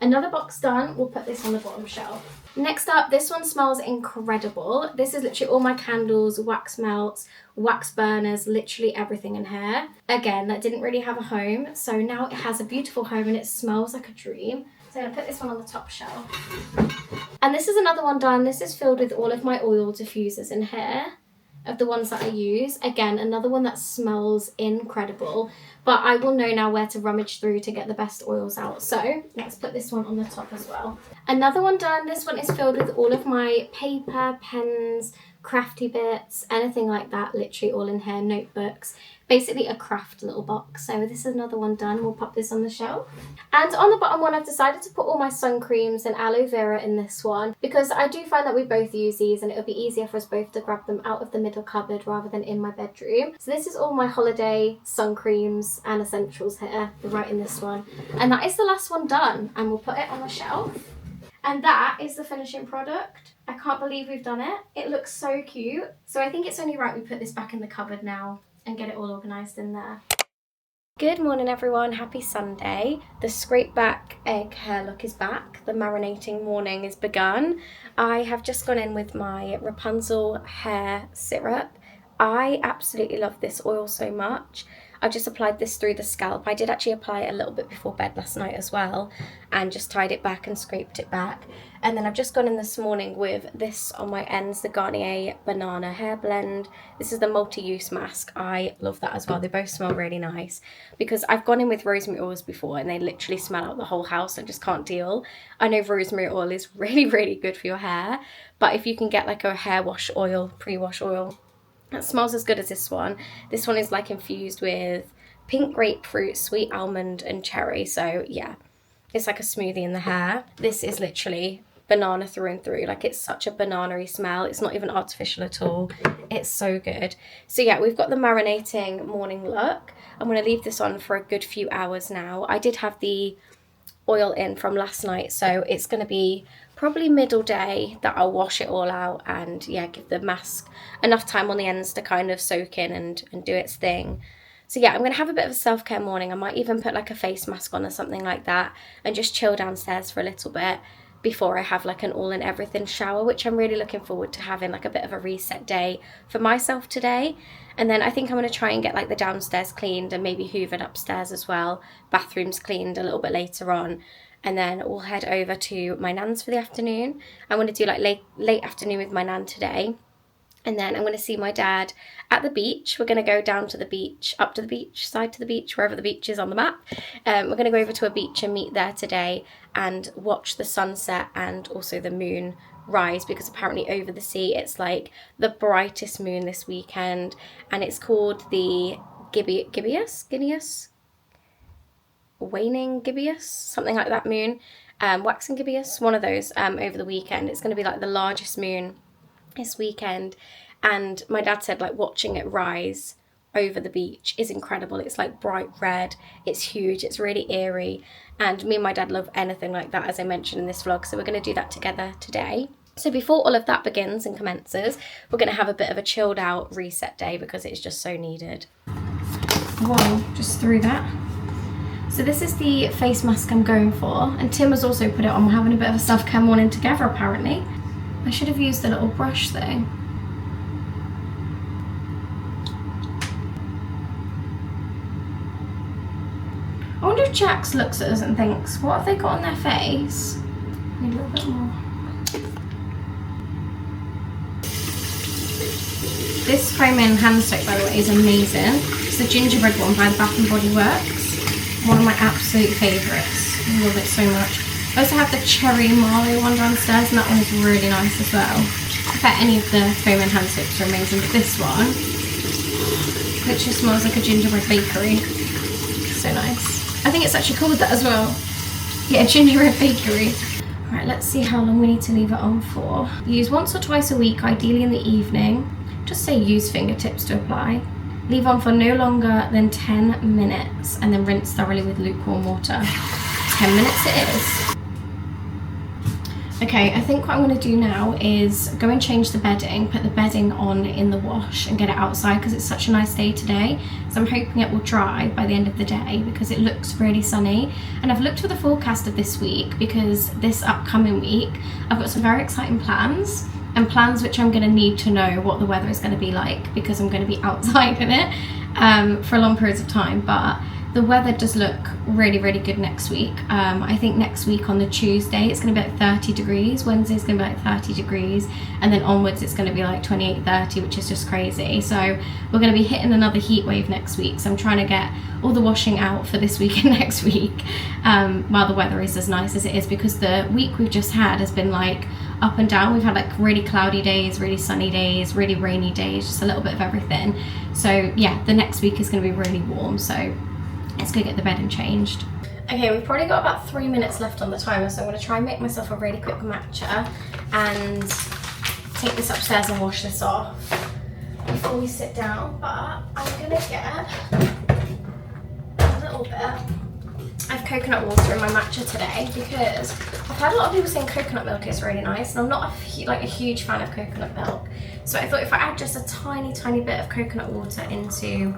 Another box done, we'll put this on the bottom shelf. Next up, this one smells incredible. This is literally all my candles, wax melts, wax burners, literally everything in here. Again, that didn't really have a home, so now it has a beautiful home and it smells like a dream. So I'm gonna put this one on the top shelf. And this is another one done. This is filled with all of my oil diffusers in here, of the ones that I use. Again, another one that smells incredible, but I will know now where to rummage through to get the best oils out. So let's put this one on the top as well. Another one done. This one is filled with all of my paper, pens, crafty bits, anything like that, literally all in here, notebooks, basically a craft little box. So this is another one done. We'll pop this on the shelf. And on the bottom one, I've decided to put all my sun creams and aloe vera in this one, because I do find that we both use these and it'll be easier for us both to grab them out of the middle cupboard rather than in my bedroom. So this is all my holiday sun creams and essentials here, right in this one. And that is the last one done, and we'll put it on the shelf. And that is the finishing product. I can't believe we've done it. It looks so cute. So I think it's only right we put this back in the cupboard now and get it all organised in there. Good morning everyone, happy Sunday. The scrape back egg hair look is back. The marinating morning is begun. I have just gone in with my Rapunzel hair syrup. I absolutely love this oil so much. I've just applied this through the scalp. I did actually apply it a little bit before bed last night as well, and just tied it back and scraped it back. And then I've just gone in this morning with this on my ends, the Garnier Banana Hair Blend. This is the multi-use mask. I love that as well. They both smell really nice, because I've gone in with rosemary oils before and they literally smell out the whole house. I just can't deal. I know rosemary oil is really, really good for your hair, but if you can get like a hair wash oil, pre-wash oil, that smells as good as this one. This one is like infused with pink grapefruit, sweet almond and cherry. So yeah, it's like a smoothie in the hair. This is literally banana through and through. Like, it's such a banana-y smell. It's not even artificial at all. It's so good. So yeah, we've got the marinating morning look. I'm going to leave this on for a good few hours now. I did have the oil in from last night, so it's going to be probably middle day that I'll wash it all out and yeah, give the mask enough time on the ends to kind of soak in and do its thing. So yeah, I'm going to have a bit of a self-care morning. I might even put like a face mask on or something like that and just chill downstairs for a little bit before I have like an all and everything shower, which I'm really looking forward to having, like a bit of a reset day for myself today. And then I think I'm going to try and get like the downstairs cleaned and maybe hoovered upstairs as well, bathrooms cleaned a little bit later on. And then we'll head over to my nan's for the afternoon. I'm going to do like late afternoon with my nan today. And then I'm going to see my dad at the beach. We're going to go down to the beach, up to the beach, side to the beach, wherever the beach is on the map. We're going to go over to a beach and meet there today and watch the sunset and also the moon rise, because apparently over the sea it's like the brightest moon this weekend, and it's called the Gibeus? Waning Gibeus, something like that moon, waxing Gibeus, one of those over the weekend. It's going to be like the largest moon this weekend, and my dad said like watching it rise over the beach is incredible. It's like bright red, it's huge, it's really eerie, and me and my dad love anything like that, as I mentioned in this vlog, so we're going to do that together today. So before all of that begins and commences, we're going to have a bit of a chilled out reset day because it's just so needed. Whoa, just threw that. So this is the face mask I'm going for, and Tim has also put it on. We're having a bit of a self-care morning together apparently. I should have used the little brush thing. I wonder if Jax looks at us and thinks, what have they got on their face? Need a little bit more. This foaming hand soap, by the way, is amazing. It's the gingerbread one by Bath & Body Works. One of my absolute favourites. I love it so much. I also have the cherry marley one downstairs, and that one is really nice as well. I bet any of the foaming hand soaps are amazing, but this one literally smells like a gingerbread bakery. So nice. I think it's actually called that as well. Get a gingerbread bakery. Right, let's see how long we need to leave it on for. Use once or twice a week, ideally in the evening. Just say use fingertips to apply. Leave on for no longer than 10 minutes and then rinse thoroughly with lukewarm water. 10 minutes it is. Okay, I think what I'm going to do now is go and change the bedding, put the bedding on in the wash and get it outside because it's such a nice day today. So I'm hoping it will dry by the end of the day because it looks really sunny. And I've looked for the forecast of this week because this upcoming week I've got some very exciting plans, and plans which I'm going to need to know what the weather is going to be like because I'm going to be outside in it for long periods of time. But the weather does look really, really good next week. I think next week on the Tuesday it's going to be like 30 degrees, Wednesday's going to be like 30 degrees, and then onwards it's going to be like 28, 30, which is just crazy. So we're going to be hitting another heat wave next week, so I'm trying to get all the washing out for this week and next week while the weather is as nice as it is, because the week we've just had has been like up and down. We've had like really cloudy days, really sunny days, really rainy days, just a little bit of everything. So yeah, the next week is going to be really warm, so let's go get the bedding changed. Okay, we've probably got about 3 minutes left on the timer, so I'm going to try and make myself a really quick matcha and take this upstairs and wash this off before we sit down. But I'm going to get a little bit of coconut water in my matcha today because I've had a lot of people saying coconut milk is really nice, and I'm not a huge fan of coconut milk. So I thought if I add just a tiny bit of coconut water into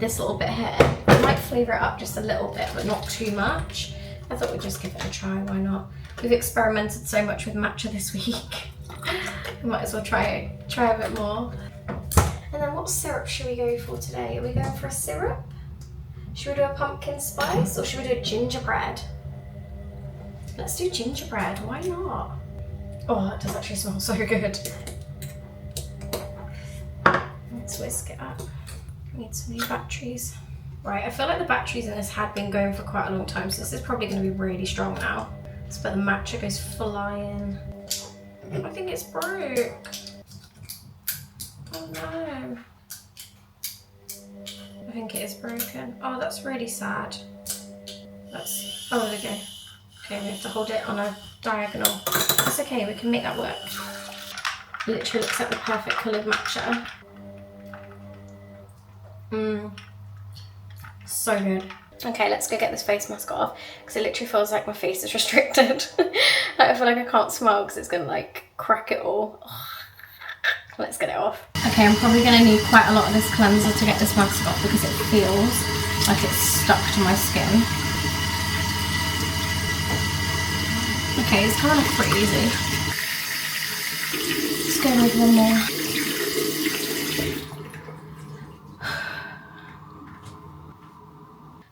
this little bit here, I might flavour it up just a little bit, but not too much. I thought we'd just give it a try, why not? We've experimented so much with matcha this week. We might as well try a bit more. And then what syrup should we go for today? Are we going for a syrup? Should we do a pumpkin spice or should we do a gingerbread? Let's do gingerbread, why not? Oh, that does actually smell so good. Let's whisk it up. Need some new batteries. Right, I feel like the batteries in this had been going for quite a long time, so this is probably going to be really strong now. But the matcha goes flying. I think it's broke. Oh no. I think it is broken. Oh, that's really sad. Oh, there we go. Okay, we have to hold it on a diagonal. That's okay, we can make that work. It literally looks like the perfect coloured matcha. So good. Okay, let's go get this face mask off because it literally feels like my face is restricted. Like, I feel like I can't smile because it's gonna like crack it all. Let's get it off. Okay, I'm probably gonna need quite a lot of this cleanser to get this mask off because it feels like it's stuck to my skin. Okay, it's kind of pretty easy. Let's go with one more.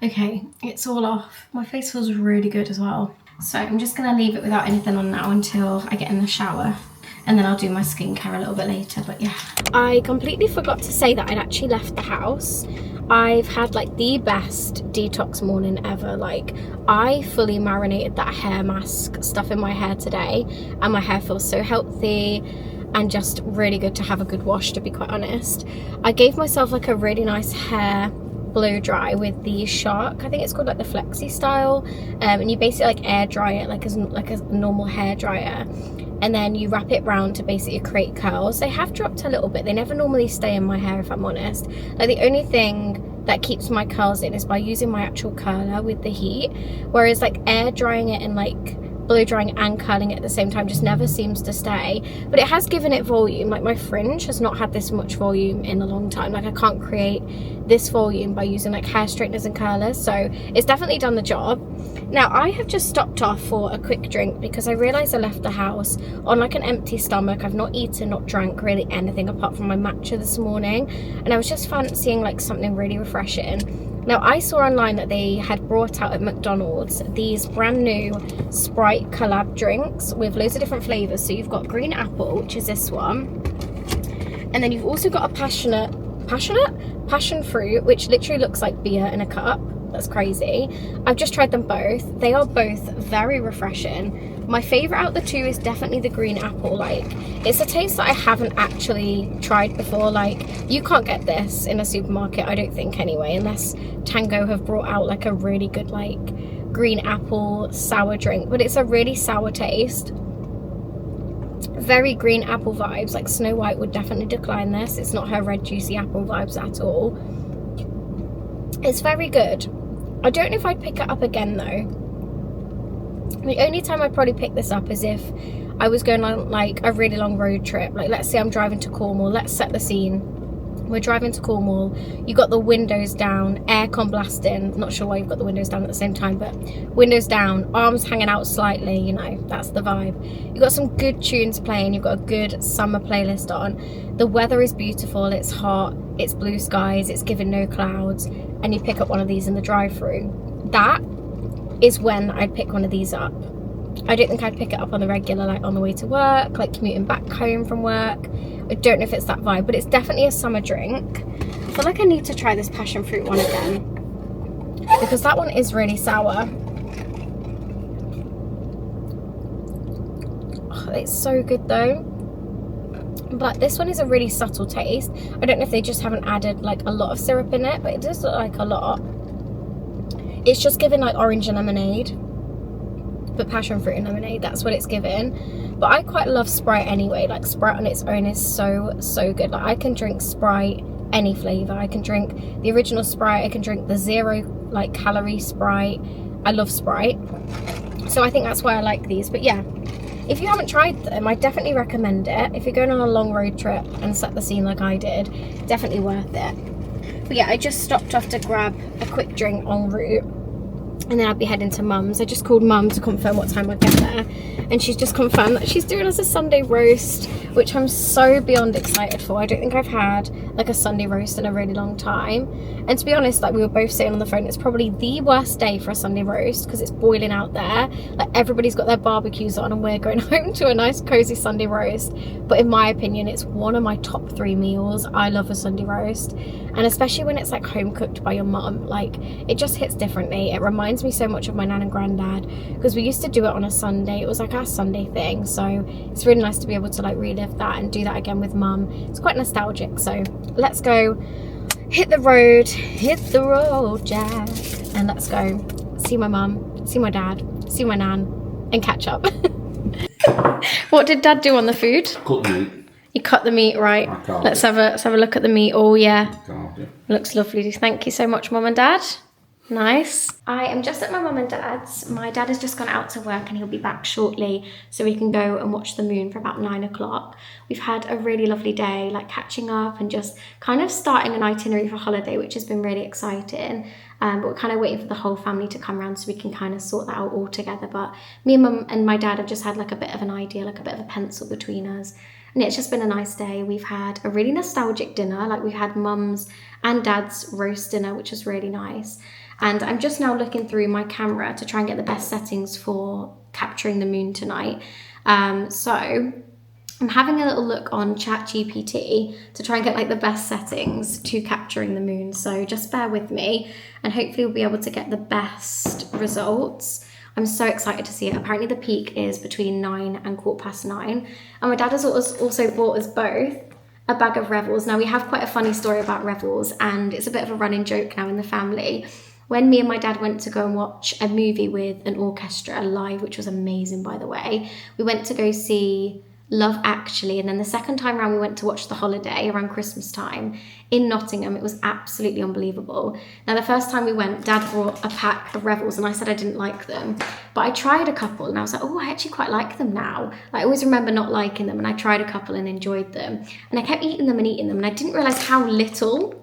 Okay, it's all off. My face feels really good as well. So I'm just gonna leave it without anything on now until I get in the shower. And then I'll do my skincare a little bit later, but yeah. I completely forgot to say that I'd actually left the house. I've had like the best detox morning ever. Like, I fully marinated that hair mask stuff in my hair today and my hair feels so healthy and just really good to have a good wash, to be quite honest. I gave myself like a really nice hair blow dry with the Shark, I think it's called, like the flexi style, and you basically like air dry it like a normal hair dryer, and then you wrap it round to basically create curls. They have dropped a little bit, they never normally stay in my hair if I'm honest. Like, the only thing that keeps my curls in is by using my actual curler with the heat, whereas like air drying it and like blow drying and curling it at the same time just never seems to stay. But it has given it volume. Like, my fringe has not had this much volume in a long time. Like, I can't create this volume by using like hair straighteners and curlers, so it's definitely done the job. Now, I have just stopped off for a quick drink because I realised I left the house on like an empty stomach. I've not eaten, not drank really anything apart from my matcha this morning, and I was just fancying like something really refreshing. Now, I saw online that they had brought out at McDonald's these brand new Sprite collab drinks with loads of different flavours. So you've got green apple, which is this one, and then you've also got a passion fruit, which literally looks like beer in a cup. That's crazy. I've just tried them both. They are both very refreshing. My favourite out of the two is definitely the green apple. Like, it's a taste that I haven't actually tried before. Like, you can't get this in a supermarket, I don't think anyway, unless Tango have brought out like a really good like green apple sour drink, but it's a really sour taste. Very green apple vibes, like Snow White would definitely decline this. It's not her red juicy apple vibes at all. It's very good. I don't know if I'd pick it up again though. The only time I'd probably pick this up is if I was going on like a really long road trip. Like let's say I'm driving to Cornwall. Let's set the scene. We're driving to Cornwall. You got the windows down, aircon blasting. Not sure why you've got the windows down at the same time, but windows down, arms hanging out slightly, you know, that's the vibe. You've got some good tunes playing. You've got a good summer playlist on. The weather is beautiful. It's hot. It's blue skies. It's giving no clouds. And you pick up one of these in the drive-through. That is when I'd pick one of these up. I don't think I'd pick it up on the regular, like on the way to work, like commuting back home from work. I don't know if it's that vibe, but it's definitely a summer drink. I feel like I need to try this passion fruit one again, because that one is really sour. Oh, it's so good though. But this one is a really subtle taste. I don't know if they just haven't added like a lot of syrup in it, but it does look like a lot. It's just giving like orange and lemonade, but passion fruit and lemonade, that's what it's given. But I quite love Sprite anyway. Like Sprite on its own is so good. Like I can drink Sprite any flavour. I can drink the original Sprite, I can drink the 0 like calorie Sprite. I love Sprite, so I think that's why I like these. But yeah, if you haven't tried them, I definitely recommend it. If you're going on a long road trip and set the scene like I did, definitely worth it. But yeah, I just stopped off to grab a quick drink en route, and then I'll be heading to Mum's. I just called Mum to confirm what time I'd get there, and she's just confirmed that she's doing us a Sunday roast, which I'm so beyond excited for. I don't think I've had like a Sunday roast in a really long time, and to be honest, like we were both saying on the phone, it's probably the worst day for a Sunday roast because it's boiling out there. Like everybody's got their barbecues on and we're going home to a nice cozy Sunday roast. But in my opinion, it's one of my top 3 meals. I love a Sunday roast, and especially when it's like home cooked by your mum, like it just hits differently. It reminds me so much of my nan and granddad, because we used to do it on a Sunday. It was like our Sunday thing, so it's really nice to be able to like relive that and do that again with Mum. It's quite nostalgic. So let's go hit the road, Jack, and let's go see my mum, see my dad, see my nan, and catch up. What did Dad do on the food? Cut the meat. You cut the meat, right? Let's have a look at the meat. Oh yeah, looks lovely. Thank you so much, Mum and Dad. Nice. I am just at my mum and dad's. My dad has just gone out to work and he'll be back shortly, so we can go and watch the moon for about 9 o'clock. We've had a really lovely day, like catching up and just kind of starting an itinerary for holiday, which has been really exciting. But we're kind of waiting for the whole family to come around so we can kind of sort that out all together. But me and Mum and my dad have just had like a bit of an idea, like a bit of a pencil between us. And it's just been a nice day. We've had a really nostalgic dinner. Like we had Mum's and Dad's roast dinner, which was really nice. And I'm just now looking through my camera to try and get the best settings for capturing the moon tonight. So I'm having a little look on ChatGPT to try and get like the best settings to capturing the moon. So just bear with me and hopefully we'll be able to get the best results. I'm so excited to see it. Apparently the peak is between 9 and 9:15. And my dad has also bought us both a bag of Revels. Now we have quite a funny story about Revels, and it's a bit of a running joke now in the family. When me and my dad went to go and watch a movie with an orchestra live, which was amazing by the way, we went to go see Love Actually, and then the second time around we went to watch The Holiday around Christmas time in Nottingham. It was absolutely unbelievable. Now the first time we went, Dad brought a pack of Revels and I said I didn't like them, but I tried a couple and I was like, oh, I actually quite like them now. Like, I always remember not liking them, and I tried a couple and enjoyed them, and I kept eating them and I didn't realise how little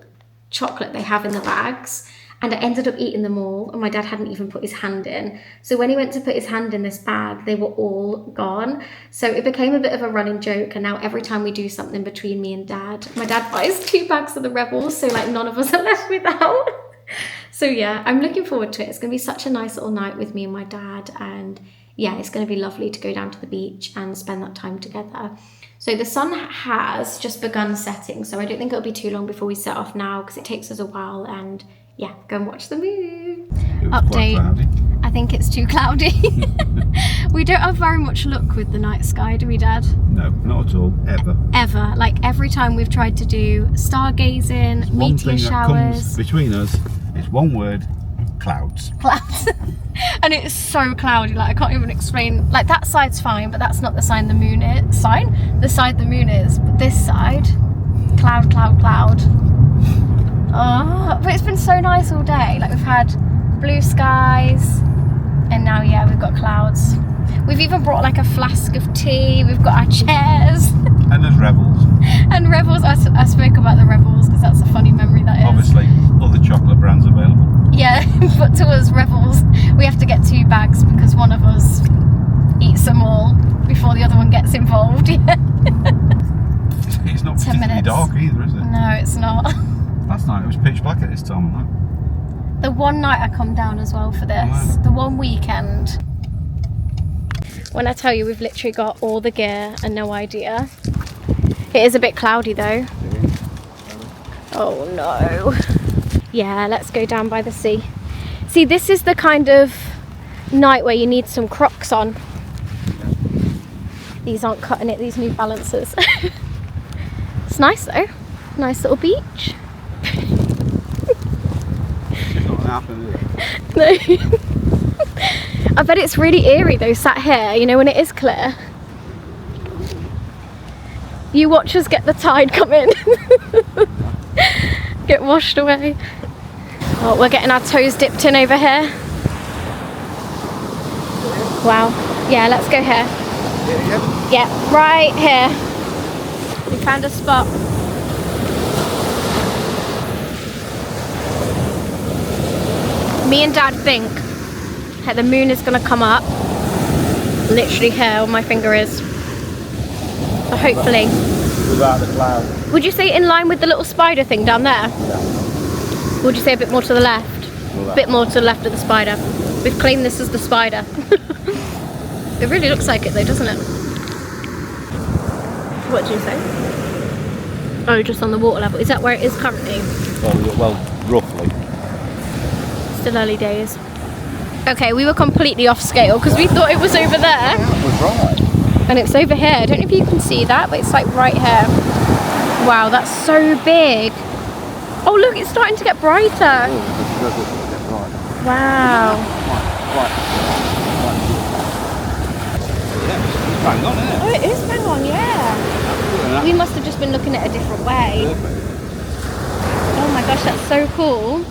chocolate they have in the bags. And I ended up eating them all, and my dad hadn't even put his hand in. So when he went to put his hand in this bag, they were all gone. So it became a bit of a running joke, and now every time we do something between me and Dad, my dad buys 2 bags of the Rebels, so like none of us are left without. So yeah, I'm looking forward to it. It's gonna be such a nice little night with me and my dad, and yeah, it's gonna be lovely to go down to the beach and spend that time together. So the sun has just begun setting, so I don't think it'll be too long before we set off now, because it takes us a while, and yeah, go and watch the moon. Update. I think it's too cloudy. We don't have very much luck with the night sky, do we, Dad? No, not at all, ever. Ever. Like every time we've tried to do stargazing, meteor showers. Comes between us, it's one word: clouds. Clouds. And And it's so cloudy, like I can't even explain. Like that side's fine, but that's not the sign the moon is. The side the moon is. But this side, cloud, cloud, cloud. Oh, but it's been so nice all day. Like we've had blue skies, and now yeah, we've got clouds. We've even brought like a flask of tea. We've got our chairs. And there's Rebels. And Rebels. I spoke about the Rebels because that's a funny memory that is. Obviously, all the chocolate brands available. Yeah, but to us Rebels, we have to get 2 bags because one of us eats them all before the other one gets involved. Yeah. It's not 10 particularly minutes. dark either, is it? No, it's not. Last night it was pitch black at this time, wasn't The one night I come down as well for this, Wow. the one weekend. When I tell you we've literally got all the gear and no idea. It is a bit cloudy though. Oh no. Yeah, let's go down by the sea. See, this is the kind of night where you need some Crocs on. These aren't cutting it, these New Balances. It's nice though. Nice little beach. It's not happening, is it? No. I bet it's really eerie though, sat here, you know, when it is clear. You watch us get the tide come in. Get washed away. Oh, we're getting our toes dipped in over here. Wow. Yeah, let's go here. Yeah, right here. We found a spot. Me and Dad think that the moon is going to come up literally here where my finger is. So hopefully. Without the cloud. Would you say in line with the little spider thing down there? Yeah. Would you say a bit more to the left? A bit more to the left of the spider. We've claimed this as the spider. It really looks like it though, doesn't it? What do you say? Oh, just on the water level. Is that where it is currently? Well, roughly. Still early days. Okay, we were completely off scale because we thought it was over there. That was right. And it's over here. I don't know if you can see that, but it's like right here. Wow, that's so big. Oh look, it's starting to get brighter. Wow. Bang on, isn't it? Oh, it is bang on, yeah. We must have just been looking at a different way. Oh my gosh, that's so cool.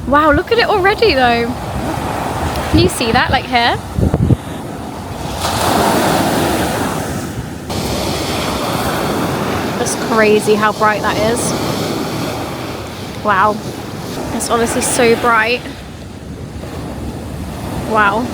Wow, look at it already though. Can you see that, like here? That's crazy how bright that is. Wow. It's honestly so bright. Wow.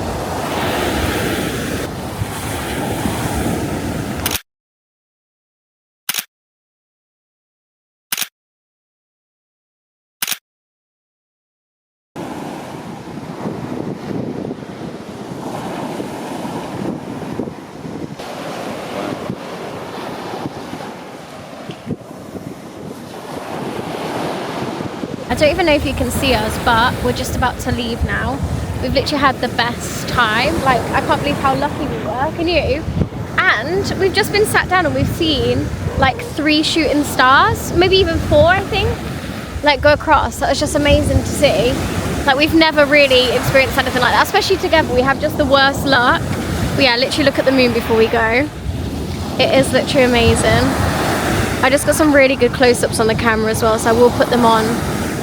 I don't even know if you can see us, but we're just about to leave now. We've literally had the best time. Like, I can't believe how lucky we were, can you? And we've just been sat down and we've seen like 3 shooting stars, maybe even 4, I think, like go across. That was just amazing to see. Like, we've never really experienced anything like that, especially together. We have just the worst luck. But yeah, literally look at the moon before we go. It is literally amazing. I just got some really good close-ups on the camera as well, so I will put them on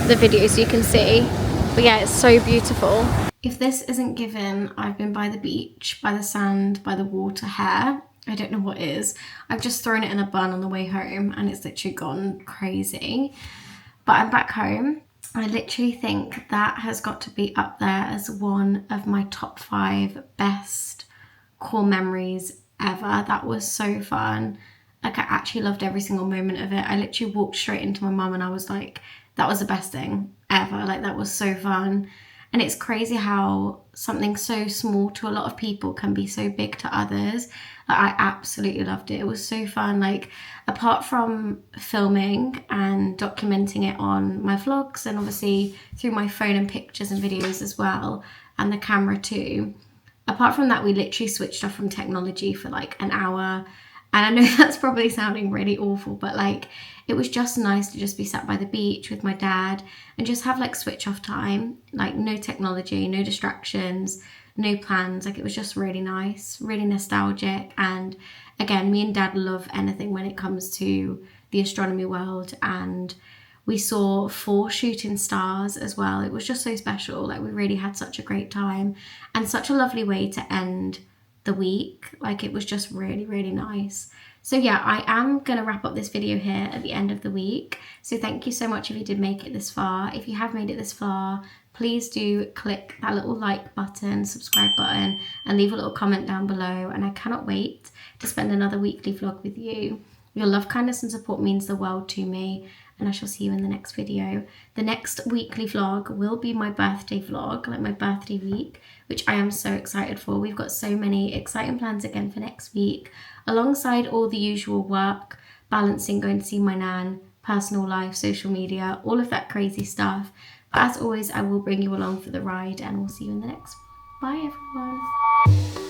the video so you can see. But yeah, it's so beautiful. If this isn't given, I've been by the beach, by the sand, by the water here. I don't know what is. I've just thrown it in a bun on the way home and it's literally gone crazy. But I'm back home. I literally think that has got to be up there as one of my top 5 best core memories ever. That was so fun. Like, I actually loved every single moment of it. I literally walked straight into my mum and I was like, that was the best thing ever. Like, that was so fun. And it's crazy how something so small to a lot of people can be so big to others. Like, I absolutely loved it. It was so fun. Like, apart from filming and documenting it on my vlogs and obviously through my phone and pictures and videos as well, and the camera too, apart from that, we literally switched off from technology for like an hour And I know that's probably sounding really awful, but like it was just nice to just be sat by the beach with my dad and just have like switch off time, like no technology, no distractions, no plans. Like it was just really nice, really nostalgic. And again, me and dad love anything when it comes to the astronomy world, and we saw 4 shooting stars as well. It was just so special. Like we really had such a great time and such a lovely way to end the week. Like it was just really, really nice. So yeah, I am going to wrap up this video here at the end of the week. So thank you so much if you did make it this far. If you have made it this far, please do click that little like button, subscribe button, and leave a little comment down below. And I cannot wait to spend another weekly vlog with you. Your love, kindness, and support means the world to me, and I shall see you in the next video. The next weekly vlog will be my birthday vlog, like my birthday week, which I am so excited for. We've got so many exciting plans again for next week, alongside all the usual work, balancing going to see my nan, personal life, social media, all of that crazy stuff. But as always, I will bring you along for the ride, and we'll see you in the next one. Bye everyone.